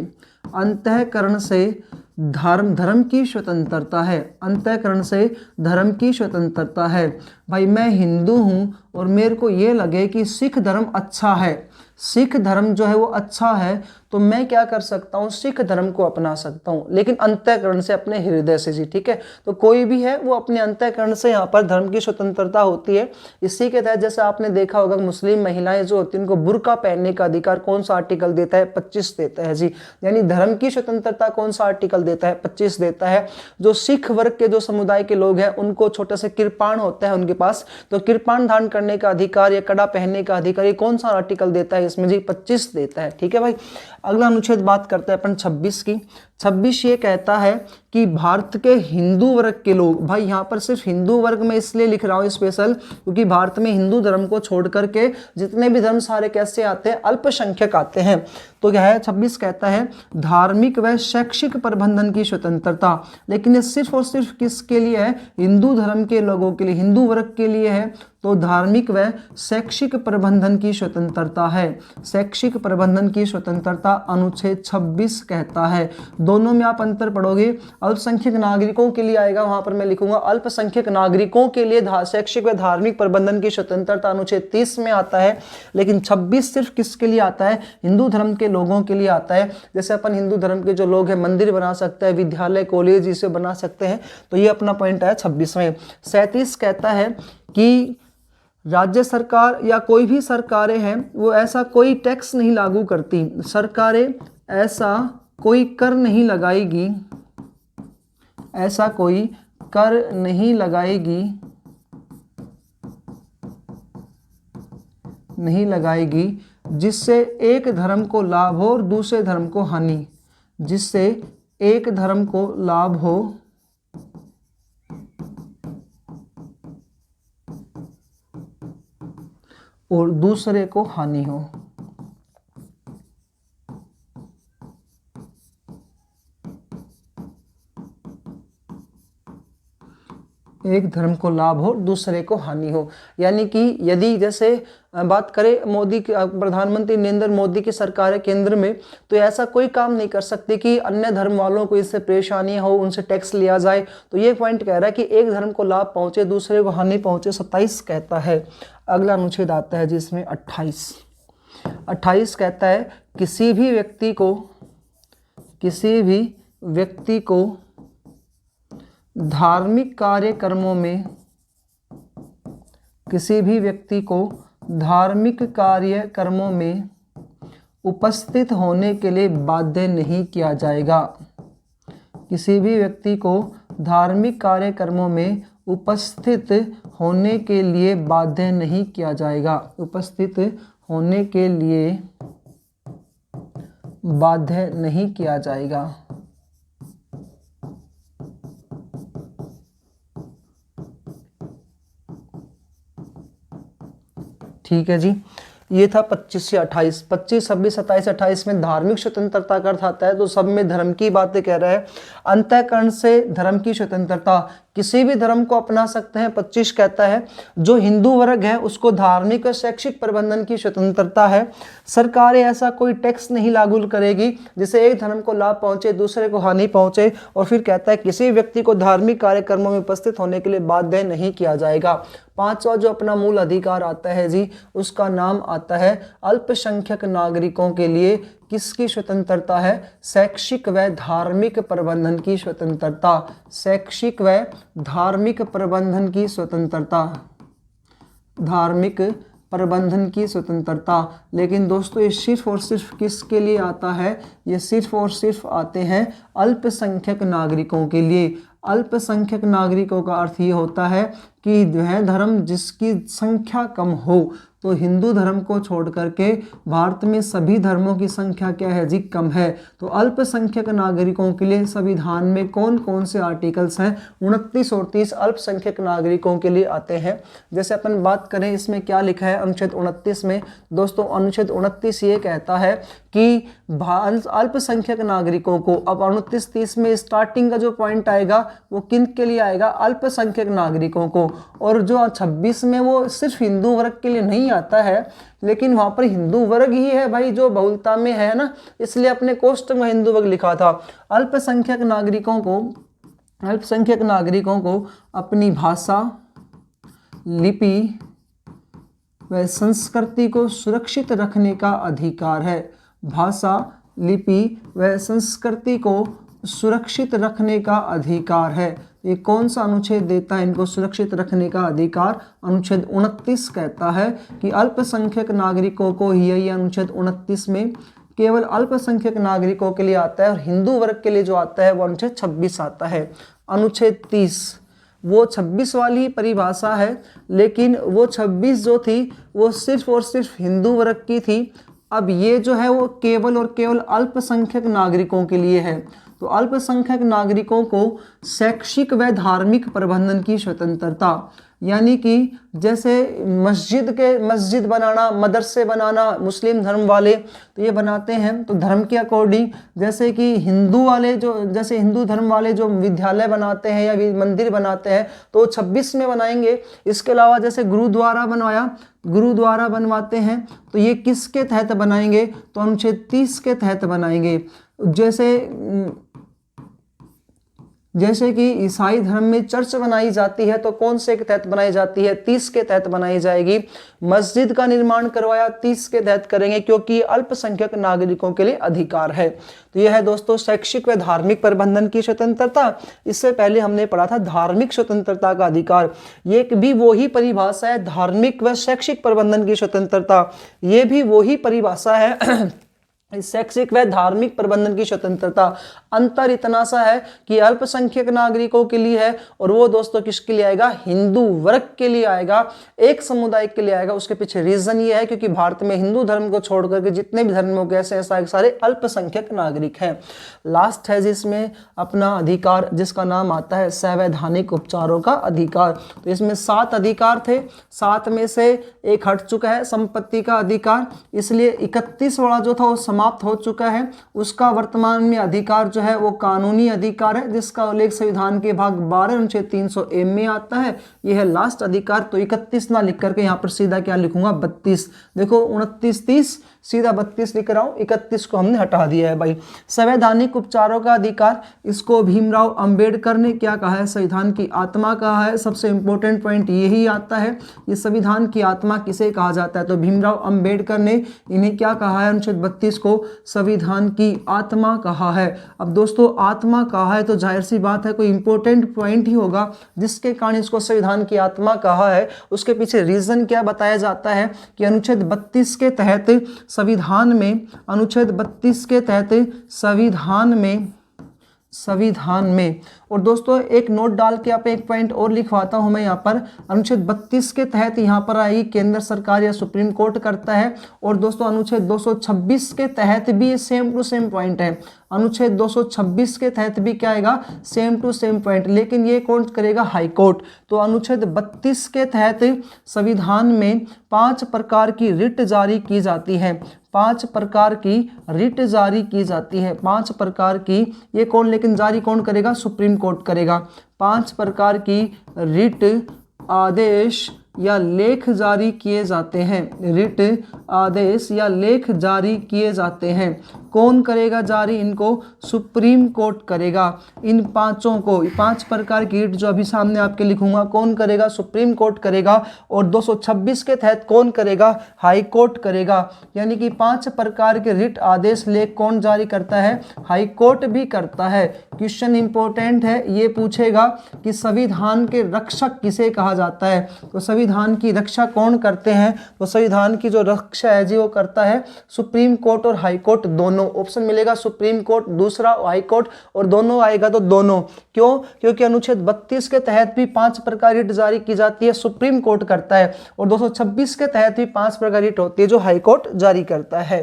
अंतःकरण से धर्म की स्वतंत्रता है। अंतःकरण से धर्म की स्वतंत्रता है। भाई मैं हिंदू हूँ और मेरे को ये लगे कि सिख धर्म अच्छा है, सिख धर्म जो है वो अच्छा है, तो मैं क्या कर सकता हूँ? सिख धर्म को अपना सकता हूँ, लेकिन अंतःकरण से, अपने हृदय से जी। ठीक है, तो कोई भी है वो अपने अंतःकरण से यहाँ पर धर्म की स्वतंत्रता होती है। इसी के तहत जैसे आपने देखा होगा मुस्लिम महिलाएं जो होती हैं उनको बुर्का पहनने का अधिकार कौन सा आर्टिकल देता है? 25 देता है जी। यानी धर्म की स्वतंत्रता कौन सा आर्टिकल देता है? 25 देता है। जो सिख वर्ग के जो समुदाय के लोग हैं उनको छोटा सा किरपान होता है उनके पास, तो किरपान धारण करने का अधिकार या कड़ा पहनने का अधिकार ये कौन सा आर्टिकल देता है? इसमें जी 25 देता है। ठीक है भाई, अगला अनुच्छेद बात करते हैं अपन 26 की। 26 ये कहता है कि भारत के हिंदू वर्ग के लोग, भाई यहाँ पर सिर्फ हिंदू वर्ग में इसलिए लिख रहा हूँ स्पेशल क्योंकि भारत में हिंदू धर्म को छोड़ करके जितने भी धर्म सारे कैसे आते हैं? अल्पसंख्यक आते हैं। तो क्या है? 26 कहता है धार्मिक व शैक्षिक प्रबंधन की स्वतंत्रता, लेकिन ये सिर्फ और सिर्फ किसके लिए है? हिंदू धर्म के लोगों के लिए, हिंदू वर्ग के लिए है। तो धार्मिक व शैक्षिक प्रबंधन की स्वतंत्रता है। शैक्षिक प्रबंधन की स्वतंत्रता अनुच्छेद 26 कहता है। दोनों में आप अंतर पढ़ोगे, अल्पसंख्यक नागरिकों के लिए आएगा, वहां पर मैं लिखूंगा अल्पसंख्यक नागरिकों के लिए शैक्षिक व धार्मिक प्रबंधन की स्वतंत्रता अनुच्छेद 30 में आता है, लेकिन 26 सिर्फ किसके लिए आता है? हिंदू धर्म के लोगों के लिए आता है। जैसे अपन हिंदू धर्म के जो लोग हैं मंदिर बना सकते हैं, विद्यालय कॉलेज इसे बना सकते हैं, तो ये अपना पॉइंट है 26 में। 37 कहता है कि राज्य सरकार या कोई भी सरकारें हैं वो ऐसा कोई टैक्स नहीं लागू करती, सरकारें ऐसा कोई कर नहीं लगाएगी, ऐसा कोई कर नहीं लगाएगी, नहीं लगाएगी जिससे एक धर्म को लाभ हो और दूसरे धर्म को हानि, जिससे एक धर्म को लाभ हो और दूसरे को हानि हो। एक धर्म को लाभ हो दूसरे को हानि हो। यानी कि यदि जैसे बात करें मोदी प्रधानमंत्री नरेंद्र मोदी की सरकार है केंद्र में, तो ऐसा कोई काम नहीं कर सकती कि अन्य धर्म वालों को इससे परेशानी हो, उनसे टैक्स लिया जाए। तो ये पॉइंट कह रहा है कि एक धर्म को लाभ पहुंचे दूसरे को हानि पहुंचे। 27 कहता है। अगला अनुच्छेद आता है जिसमें 28 कहता है किसी भी व्यक्ति को धार्मिक कार्यक्रमों में, किसी भी व्यक्ति को धार्मिक कार्यक्रमों में उपस्थित होने के लिए बाध्य नहीं किया जाएगा। किसी भी व्यक्ति को धार्मिक कार्यक्रमों में उपस्थित होने के लिए बाध्य नहीं किया जाएगा। उपस्थित होने के लिए बाध्य नहीं किया जाएगा। ठीक है जी, ये था 25 से 28। 25, 26, 27, 28 में धार्मिक स्वतंत्रता का अर्थ आता है, तो सब में धर्म की बातें कह रहा है। अंतःकरण से धर्म की स्वतंत्रता, किसी भी धर्म को अपना सकते हैं। 25 कहता है जो हिंदू वर्ग है उसको धार्मिक और शैक्षिक प्रबंधन की स्वतंत्रता है। सरकारें ऐसा कोई टैक्स नहीं लागू करेगी जिससे एक धर्म को लाभ पहुंचे दूसरे को हानि पहुंचे। और फिर कहता है किसी व्यक्ति को धार्मिक कार्यक्रमों में उपस्थित होने के लिए बाध्य नहीं किया जाएगा। 5वां जो अपना मूल अधिकार आता है जी, उसका नाम आता है अल्पसंख्यक नागरिकों के लिए। किसकी स्वतंत्रता है? शैक्षिक व धार्मिक प्रबंधन की स्वतंत्रता, शैक्षिक व धार्मिक प्रबंधन की स्वतंत्रता, धार्मिक प्रबंधन की स्वतंत्रता। लेकिन दोस्तों ये सिर्फ और सिर्फ किसके लिए आता है? ये सिर्फ और सिर्फ आते हैं अल्पसंख्यक नागरिकों के लिए। अल्पसंख्यक नागरिकों का अर्थ ये होता है कि वह धर्म जिसकी संख्या कम हो। तो हिंदू धर्म को छोड़ करके भारत में सभी धर्मों की संख्या क्या है जी? कम है। तो अल्पसंख्यक नागरिकों के लिए संविधान में कौन कौन से आर्टिकल्स हैं? 29 और 30 अल्पसंख्यक नागरिकों के लिए आते हैं। जैसे अपन बात करें इसमें क्या लिखा है अनुच्छेद 29 में? दोस्तों अनुच्छेद 29 ये कहता है कि अल्पसंख्यक नागरिकों को, अब 29-30 में स्टार्टिंग का जो पॉइंट आएगा वो किन के लिए आएगा? अल्पसंख्यक नागरिकों को। और जो 26 में वो सिर्फ हिंदू वर्ग के लिए नहीं आता है, लेकिन वहां पर हिंदू वर्ग ही है भाई जो बहुलता में है ना, इसलिए अपने कोष्टक में हिंदू वर्ग लिखा था। अल्पसंख्यक नागरिकों को अपनी भाषा, लिपि व संस्कृति को सुरक्षित रखने का अधिकार है। भाषा, लिपि व संस्कृति को सुरक्षित रखने का अधिकार है। ये कौन सा अनुच्छेद देता है इनको सुरक्षित रखने का अधिकार? अनुच्छेद 29 कहता है कि अल्पसंख्यक नागरिकों को ही, ये अनुच्छेद 29 में केवल अल्पसंख्यक नागरिकों के लिए आता है, और हिंदू वर्ग के लिए जो आता है वो अनुच्छेद 26 आता है। अनुच्छेद 30 वो 26 वाली परिभाषा है, लेकिन वो 26 जो थी वो सिर्फ और सिर्फ हिंदू वर्ग की थी। अब ये जो है वो केवल और केवल अल्पसंख्यक नागरिकों के लिए है। तो अल्पसंख्यक नागरिकों को शैक्षिक व धार्मिक प्रबंधन की स्वतंत्रता, यानी कि जैसे मस्जिद बनाना, मदरसे बनाना मुस्लिम धर्म वाले तो ये बनाते हैं तो धर्म के अकॉर्डिंग, जैसे कि हिंदू धर्म वाले जो विद्यालय बनाते हैं या मंदिर बनाते हैं तो 26 में बनाएंगे। इसके अलावा जैसे गुरुद्वारा बनवाते हैं तो ये किसके तहत बनाएंगे? तो अनुच्छेद 30 के तहत बनाएंगे। जैसे कि ईसाई धर्म में चर्च बनाई जाती है तो कौन से के तहत बनाई जाती है? 30 के तहत बनाई जाएगी। मस्जिद का निर्माण करवाया 30 के तहत करेंगे, क्योंकि अल्पसंख्यक नागरिकों के लिए अधिकार है। तो यह है दोस्तों शैक्षिक व धार्मिक प्रबंधन की स्वतंत्रता। इससे पहले हमने पढ़ा था धार्मिक स्वतंत्रता का अधिकार। ये भी वही परिभाषा है, धार्मिक व शैक्षिक प्रबंधन की स्वतंत्रता, ये भी वही परिभाषा है शैक्षिक व धार्मिक प्रबंधन की स्वतंत्रता। अंतर इतना सा है कि अल्पसंख्यक नागरिकों के लिए है और वो दोस्तों किसके लिए आएगा? हिंदू वर्ग के लिए आएगा, एक समुदाय के लिए आएगा। उसके पीछे रीजन ये है क्योंकि भारत में हिंदू धर्म को छोड़ करके जितने भी धर्मों के ऐसे सारे अल्पसंख्यक नागरिक हैं। लास्ट है जिसमें अपना अधिकार जिसका नाम आता है संवैधानिक उपचारों का अधिकार। तो इसमें 7 अधिकार थे, 7 में से एक हट चुका है, संपत्ति का अधिकार, इसलिए 31 वाला जो था वो समाप्त हो चुका है। उसका वर्तमान में अधिकार जो है वो कानूनी अधिकार है, जिसका उल्लेख संविधान के भाग 12 अनुच्छेद 300 में आता है। यह है लास्ट अधिकार। तो 31 ना लिख करके यहाँ पर सीधा क्या लिखूंगा? 32। देखो 29-30 सीधा 32 लिख रहा हूं, 31 को हमने हटा दिया है भाई। संवैधानिक उपचारों का अधिकार, इसको भीमराव अंबेडकर ने क्या कहा है? संविधान की आत्मा कहा है। सबसे इंपॉर्टेंट पॉइंट यही आता है, ये संविधान की आत्मा किसे कहा जाता है? तो भीमराव अंबेडकर ने इन्हें क्या कहा है? अनुच्छेद 32 को संविधान की आत्मा कहा है। अब दोस्तों आत्मा कहा है तो जाहिर सी बात है कोई इंपॉर्टेंट पॉइंट ही होगा जिसके कारण इसको संविधान की आत्मा कहा है। उसके पीछे रीजन क्या बताया जाता है कि अनुच्छेद 32 के तहत संविधान में, अनुच्छेद 32 के तहत संविधान में और दोस्तों एक नोट डाल के आप एक पॉइंट और लिखवाता हूं मैं यहाँ पर। अनुच्छेद 32 के तहत यहाँ पर आएगी केंद्र सरकार या सुप्रीम कोर्ट करता है। और दोस्तों अनुच्छेद 226 के तहत भी सेम टू सेम पॉइंट है। अनुच्छेद 226 के तहत भी क्या आएगा? सेम टू सेम पॉइंट, लेकिन ये कौन करेगा? High court. तो अनुच्छेद 32 के तहत संविधान में 5 प्रकार की रिट जारी की जाती है। 5 प्रकार की रिट जारी की जाती है। 5 प्रकार की, ये कौन लेकिन जारी कौन करेगा? सुप्रीम कोर्ट करेगा। 5 प्रकार की रिट आदेश या लेख जारी किए जाते हैं। रिट आदेश या लेख जारी किए जाते हैं। कौन करेगा जारी इनको? सुप्रीम कोर्ट करेगा। इन पांचों को, 5 प्रकार की रिट जो अभी सामने आपके लिखूंगा, कौन करेगा? सुप्रीम कोर्ट करेगा। और 226 के तहत कौन करेगा? हाई कोर्ट करेगा। यानी कि 5 प्रकार के रिट आदेश लेख कौन जारी करता है? हाई कोर्ट भी करता है। क्वेश्चन इंपॉर्टेंट है, ये पूछेगा कि संविधान के रक्षक किसे कहा जाता है? तो संविधान की रक्षा कौन करते हैं? तो संविधान की जो रक्षा है जी वो करता है सुप्रीम कोर्ट और हाई कोर्ट दोनों। ऑप्शन मिलेगा सुप्रीम कोर्ट, दूसरा हाई कोर्ट, और दोनों आएगा तो दोनों। क्यों? क्योंकि अनुच्छेद 32 के तहत भी 5 प्रकार रिट जारी की जाती है, सुप्रीम कोर्ट करता है। और 226 के तहत भी 5 प्रकार रिट होती है जो हाई कोर्ट जारी करता है।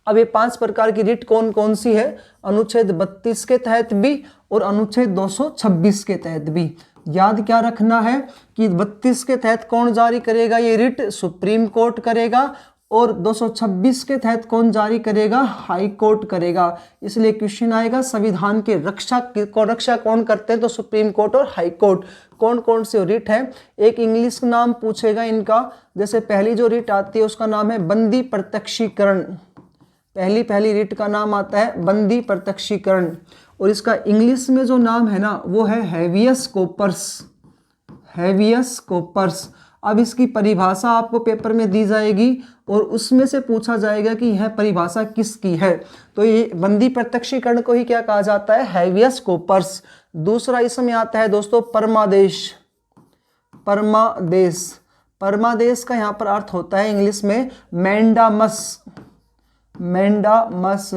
अब ये 5 प्रकार की रिट कौन कौन सी है? अनुच्छेद 32 के तहत भी और अनुच्छेद 226 के तहत भी। याद क्या रखना है कि 32 के तहत कौन जारी करेगा ये रिट? सुप्रीम कोर्ट करेगा। और 226 के तहत कौन जारी करेगा? हाई कोर्ट करेगा। इसलिए क्वेश्चन आएगा संविधान के रक्षा कौन करते हैं? तो सुप्रीम कोर्ट और हाई कोर्ट। कौन कौन से रिट है? एक इंग्लिश नाम पूछेगा इनका। जैसे पहली जो रिट आती है उसका नाम है बंदी प्रत्यक्षीकरण। पहली रिट का नाम आता है बंदी प्रत्यक्षीकरण। और इसका इंग्लिश में जो नाम है ना वो है हैवियस कोर्पस। Habeas corpus. अब इसकी परिभाषा आपको पेपर में दी जाएगी और उसमें से पूछा जाएगा कि यह परिभाषा किसकी है। तो ये बंदी प्रत्यक्षीकरण को ही क्या कहा जाता है? Habeas corpus. दूसरा इसमें आता है दोस्तों परमादेश। परमादेश, परमादेश का यहाँ पर अर्थ होता है इंग्लिश में मैंडामस। Mandamus,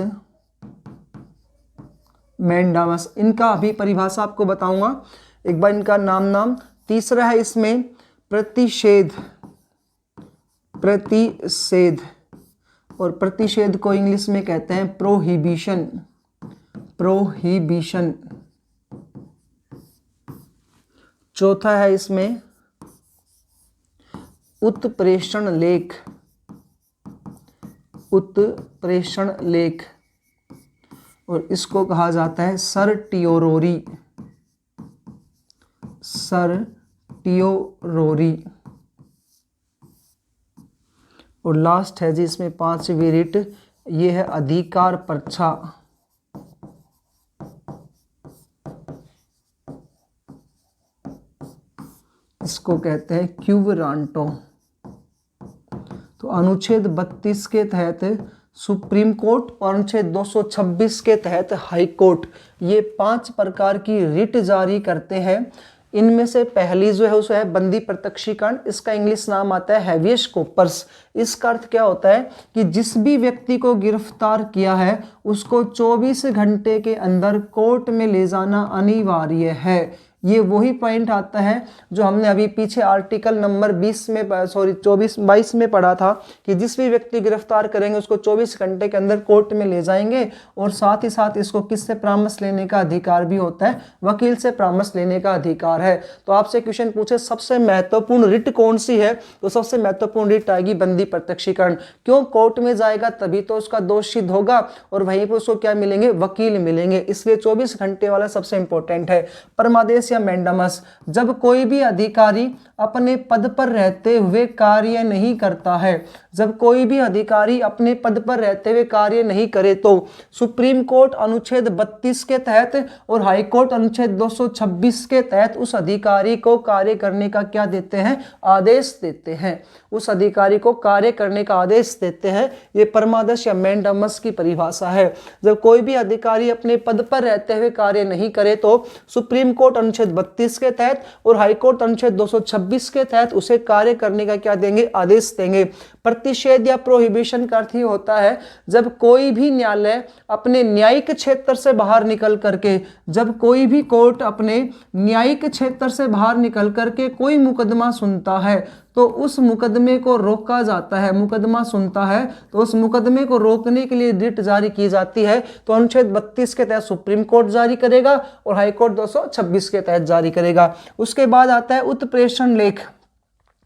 mandamus. इनका अभी परिभाषा आपको बताऊंगा, एक बार इनका नाम। तीसरा है इसमें प्रतिषेध। प्रतिषेध, और प्रतिषेध को इंग्लिश में कहते हैं प्रोहिबिशन। प्रोहिबिशन। चौथा है इसमें उत्प्रेषण लेख। उत्प्रेषण लेख, और इसको कहा जाता है सर्टियोरोरी। सर्टियोरोरी। और लास्ट है जी इसमें 5वीं रिट, ये है अधिकार पर्चा। इसको कहते हैं क्यूवरांटो। तो अनुच्छेद 32 के तहत सुप्रीम कोर्ट और अनुच्छेद 226 के तहत हाई कोर्ट, ये 5 प्रकार की रिट जारी करते हैं। इनमें से पहली जो है उसे है बंदी प्रत्यक्षीकरण। इसका इंग्लिश नाम आता है हैवियस कोर्पस। इसका अर्थ क्या होता है कि जिस भी व्यक्ति को गिरफ्तार किया है उसको 24 घंटे के अंदर कोर्ट में ले जाना अनिवार्य है। ये वही पॉइंट आता है जो हमने अभी पीछे आर्टिकल नंबर 22 में पढ़ा था कि जिस भी व्यक्ति गिरफ्तार करेंगे उसको 24 घंटे के अंदर कोर्ट में ले जाएंगे। और साथ ही साथ इसको किससे परामर्श लेने का अधिकार भी होता है? वकील से परामर्श लेने का अधिकार है। तो आपसे क्वेश्चन पूछे सबसे महत्वपूर्ण रिट कौन सी है? तो सबसे महत्वपूर्ण रिट आएगी बंदी प्रत्यक्षीकरण। क्यों? कोर्ट में जाएगा तभी तो उसका दोष सिद्ध होगा और वहीं पर उसको क्या मिलेंगे? वकील मिलेंगे। इसलिए 24 घंटे वाला सबसे इंपॉर्टेंट है। परमादेश या मैंडामस, जब कोई भी अधिकारी अपने पद पर रहते हुए कार्य नहीं करता है, जब कोई भी अधिकारी अपने पद पर रहते हुए कार्य नहीं करे तो सुप्रीम कोर्ट अनुच्छेद 32 के तहत और हाई कोर्ट अनुच्छेद 226 के तहत उस अधिकारी को कार्य करने का क्या देते हैं? आदेश देते हैं। उस अधिकारी को कार्य करने का आदेश देते हैं। ये परमादेश या मैंडामस की परिभाषा है। जब कोई भी अधिकारी अपने पद पर रहते हुए कार्य नहीं करे तो सुप्रीम कोर्ट अनुच्छेद 32 के तहत और हाई कोर्ट अनुच्छेद 226 के तहत उसे कार्य करने का क्या देंगे? आदेश देंगे। प्रतिषेध या प्रोहिबिशन का अर्थ ये होता है जब कोई भी न्यायालय अपने न्यायिक क्षेत्र से बाहर निकल करके, जब कोई भी कोर्ट अपने न्यायिक क्षेत्र से बाहर निकल करके कोई मुकदमा सुनता है तो उस मुकदमे को रोका जाता है। मुकदमा सुनता है तो उस मुकदमे को रोकने के लिए रिट जारी की जाती है। तो अनुच्छेद 32 के तहत सुप्रीम कोर्ट जारी करेगा और हाई कोर्ट 226 के तहत जारी करेगा। उसके बाद आता है उत्प्रेषण लेख,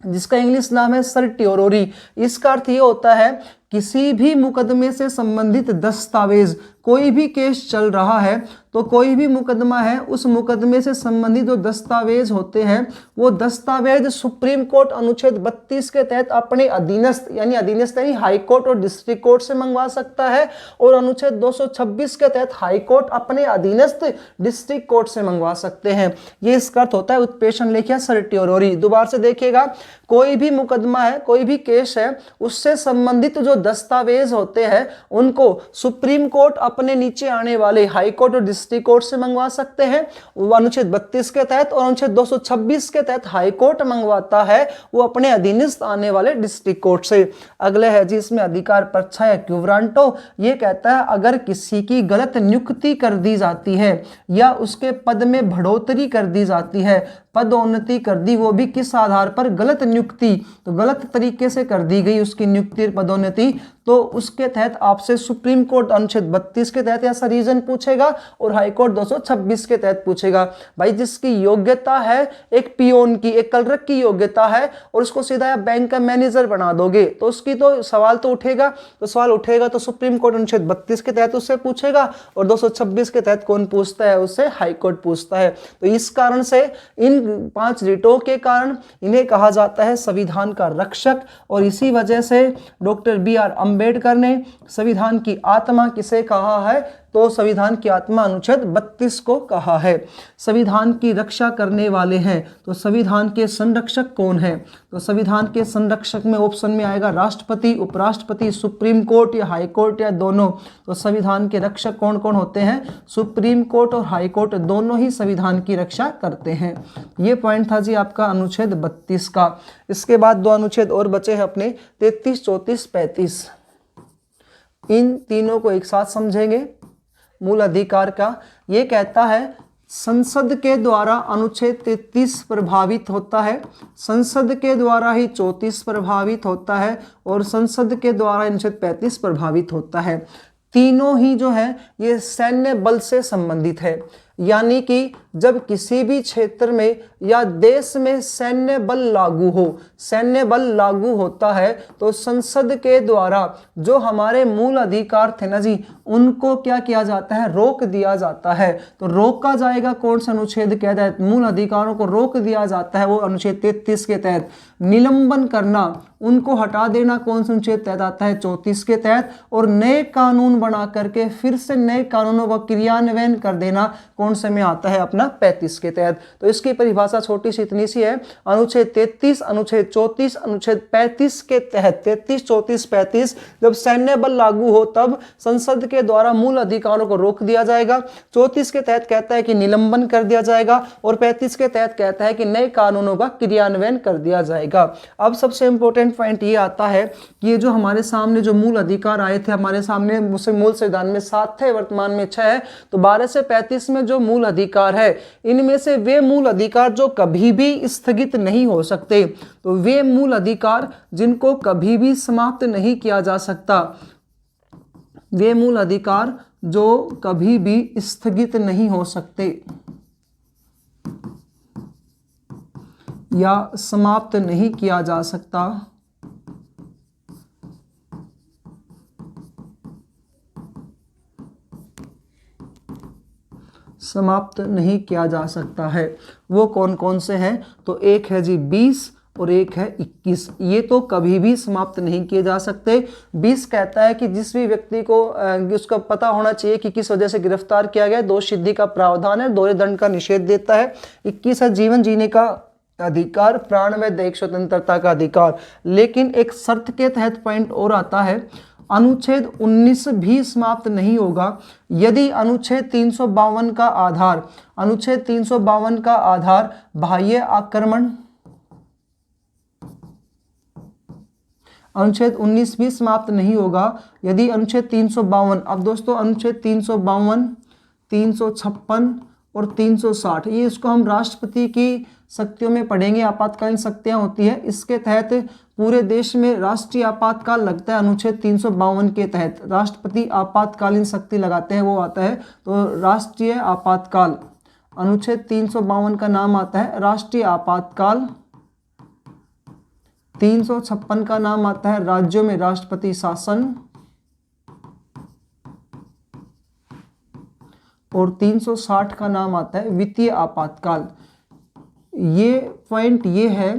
जिसका इंग्लिश नाम है सर्टियोरोरी। इसका अर्थ ये होता है किसी भी मुकदमे से संबंधित दस्तावेज कोई भी केस चल रहा है तो कोई भी मुकदमा है, उस मुकदमे से संबंधित जो दस्तावेज होते हैं वो दस्तावेज सुप्रीम कोर्ट अनुच्छेद 32 के तहत अपने अधीनस्थ यानी हाई कोर्ट और डिस्ट्रिक्ट कोर्ट से मंगवा सकता है, और अनुच्छेद 226 के तहत हाई कोर्ट अपने अधीनस्थ डिस्ट्रिक्ट कोर्ट से मंगवा सकते हैं। ये इसका अर्थ होता है उत्प्रेषण लेखिया सर्टियोरी। दोबारा से देखिएगा, कोई भी मुकदमा है, कोई भी केस है, उससे संबंधित जो दस्तावेज होते हैं उनको सुप्रीम कोर्ट अपने नीचे आने वाले हाई कोर्ट और डिस्ट्रिक्ट कोर्ट से मंगवा सकते हैं, वो अनुच्छेद 32 के तहत, और अनुच्छेद 226 के तहत हाई कोर्ट मंगवाता है वो अपने अधीनस्थ आने वाले डिस्ट्रिक्ट कोर्ट से। अगले है जी इसमें अधिकार पर्चा या क्यूब्रांटो। ये कहता है अगर किसी की गलत नियुक्ति कर दी जाती है या उसके पद में बढ़ोतरी कर दी जाती है, पदोन्नति कर दी, वो भी किस आधार पर, गलत नियुक्ति, तो गलत तरीके से कर दी गई उसकी नियुक्ति पदोन्नति, तो उसके तहत आपसे सुप्रीम कोर्ट अनुच्छेद 32 के तहत ऐसा रीजन पूछेगा और हाई कोर्ट 226 के तहत पूछेगा। भाई जिसकी योग्यता है एक पियोन की, एक क्लर्क की योग्यता है, और उसको सीधा आप बैंक का मैनेजर बना दोगे तो उसकी तो सवाल तो उठेगा, तो सुप्रीम कोर्ट अनुच्छेद 32 के तहत उससे पूछेगा, और 226 के तहत कौन पूछता है, उससे हाई कोर्ट पूछता है। तो इस कारण से इन 5 रिटों के कारण इन्हें कहा जाता है संविधान का रक्षक। और इसी वजह से डॉक्टर बी.आर. अम्बेडकर ने संविधान की आत्मा किसे कहा है, तो संविधान की आत्मा अनुच्छेद 32 को कहा है। संविधान की रक्षा करने वाले हैं, तो संविधान के संरक्षक कौन है, तो संविधान के संरक्षक में ऑप्शन में आएगा राष्ट्रपति, उपराष्ट्रपति, सुप्रीम कोर्ट या हाई कोर्ट या दोनों। तो संविधान के रक्षक कौन कौन होते हैं, सुप्रीम कोर्ट और हाई कोर्ट दोनों ही संविधान की रक्षा करते हैं। ये पॉइंट था जी आपका अनुच्छेद 32 का। इसके बाद 2 अनुच्छेद और बचे हैं अपने 33, 34, 35। इन तीनों को एक साथ समझेंगे। मूल अधिकार का ये कहता है संसद के द्वारा अनुच्छेद 33 प्रभावित होता है, संसद के द्वारा ही 34 प्रभावित होता है, और संसद के द्वारा अनुच्छेद 35 प्रभावित होता है। तीनों ही जो है ये सैन्य बल से संबंधित है, यानी कि जब किसी भी क्षेत्र में या देश में सैन्य बल लागू हो, सैन्य बल लागू होता है तो संसद के द्वारा जो हमारे मूल अधिकार थे ना जी, उनको क्या किया जाता है, रोक दिया जाता है। तो रोका जाएगा कौन सा अनुच्छेद के तहत, मूल अधिकारों को रोक दिया जाता है वो अनुच्छेद 33 के तहत। निलंबन करना, उनको हटा देना कौन सा अनुच्छेद तहत आता है, 34 के तहत। और नए कानून बना करके फिर से नए कानूनों का क्रियान्वयन कर देना कौन से में आता है, अपना 35 के तहत। तो इसकी परिभाषा छोटी सी इतनी सी है, अनुच्छेद 33, अनुच्छेद 34, अनुच्छेद 35 के तहत, 33, 34, 35 जब सैन्य बल लागू हो तब संसद के द्वारा मूल अधिकारों को रोक दिया जाएगा। 34 के तहत कहता है कि निलंबन कर दिया जाएगा, और 35 के तहत कहता है कि नए कानूनों का क्रियान्वयन कर दिया जाएगा। अब सबसे इंपॉर्टेंट पॉइंट ये आता है कि ये जो हमारे सामने जो मूल अधिकार आए थे, हमारे सामने मूल संविधान में 7 थे, वर्तमान में 6 है, तो 12 से 35 में जो मूल अधिकार है इनमें से वे मूल अधिकार जो कभी भी स्थगित नहीं हो सकते, तो वे मूल अधिकार जिनको कभी भी समाप्त नहीं किया जा सकता, वे मूल अधिकार जो कभी भी स्थगित नहीं हो सकते या समाप्त नहीं किया जा सकता, समाप्त नहीं किया जा सकता है, वो कौन कौन से हैं, तो एक है जी 20 और एक है 21। ये तो कभी भी समाप्त नहीं किए जा सकते। 20 कहता है कि जिस भी व्यक्ति को उसका पता होना चाहिए कि किस वजह से गिरफ्तार किया गया, दोष सिद्धि का प्रावधान है, दोहरे दंड का निषेध देता है। 21 है जीवन जीने का अधिकार, प्राण व दैहिक स्वतंत्रता का अधिकार। लेकिन एक शर्त के तहत पॉइंट और आता है, अनुच्छेद 19 भी समाप्त नहीं होगा यदि अनुच्छेद 352 का आधार, अनुच्छेद 352 का आधार बाह्य आक्रमण, अनुच्छेद 19 भी समाप्त नहीं होगा यदि अनुच्छेद 352, अब दोस्तों अनुच्छेद 352, 356 और 360 ये इसको हम राष्ट्रपति की शक्तियों में पढ़ेंगे, आपातकालीन शक्तियां होती है, इसके तहत पूरे देश में राष्ट्रीय आपातकाल लगता है। अनुच्छेद 352 के तहत राष्ट्रपति आपातकालीन शक्ति लगाते हैं, वो आता है तो राष्ट्रीय आपातकाल। अनुच्छेद 352 का नाम आता है राष्ट्रीय आपातकाल। 356 का नाम आता है राज्यों में राष्ट्रपति शासन। और 360 का नाम आता है वित्तीय आपातकाल। ये पॉइंट ये है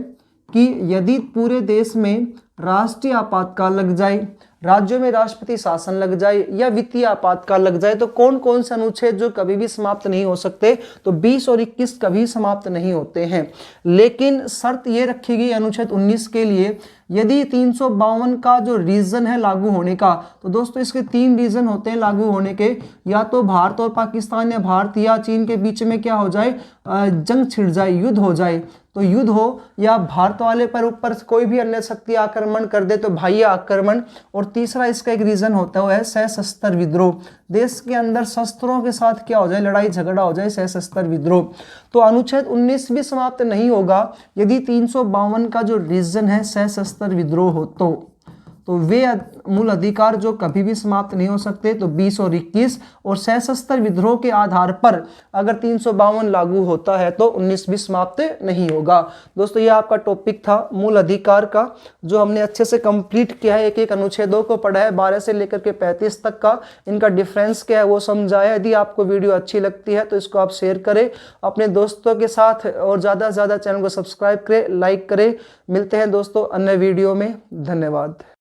कि यदि पूरे देश में राष्ट्रीय आपातकाल लग जाए, राज्यों में राष्ट्रपति शासन लग जाए या वित्तीय आपातकाल लग जाए तो कौन कौन से अनुच्छेद जो कभी भी समाप्त नहीं हो सकते, तो 20 और 21 कभी समाप्त नहीं होते हैं। लेकिन शर्त ये रखी गई अनुच्छेद 19 के लिए, यदि 352 का जो रीजन है लागू होने का, तो दोस्तों इसके 3 रीजन होते हैं लागू होने के, या तो भारत और पाकिस्तान या भारत या चीन के बीच में क्या हो जाए, जंग छिड़ जाए, युद्ध हो जाए तो युद्ध हो, या भारत वाले पर ऊपर कोई भी अन्य शक्ति आक्रमण कर दे तो बाह्य आक्रमण, और तीसरा इसका एक रीजन होता है सशस्त्र विद्रोह, देश के अंदर शस्त्रों के साथ क्या हो जाए, लड़ाई झगड़ा हो जाए, सशस्त्र विद्रोह। तो अनुच्छेद 19 भी समाप्त नहीं होगा यदि 352 का जो रीजन है सशस्त्र विद्रोह हो तो वे मूल अधिकार जो कभी भी समाप्त नहीं हो सकते, तो 20 और 21, और सशस्त्र विद्रोह के आधार पर अगर 352 लागू होता है तो 19 भी समाप्त नहीं होगा। दोस्तों ये आपका टॉपिक था मूल अधिकार का, जो हमने अच्छे से कंप्लीट किया है, एक एक अनुच्छेदों को पढ़ा है, 12 से लेकर के 35 तक का, इनका डिफरेंस क्या है वो समझाया। यदि आपको वीडियो अच्छी लगती है तो इसको आप शेयर करें अपने दोस्तों के साथ, और ज़्यादा से ज़्यादा चैनल को सब्सक्राइब करें, लाइक करें। मिलते हैं दोस्तों अन्य वीडियो में, धन्यवाद।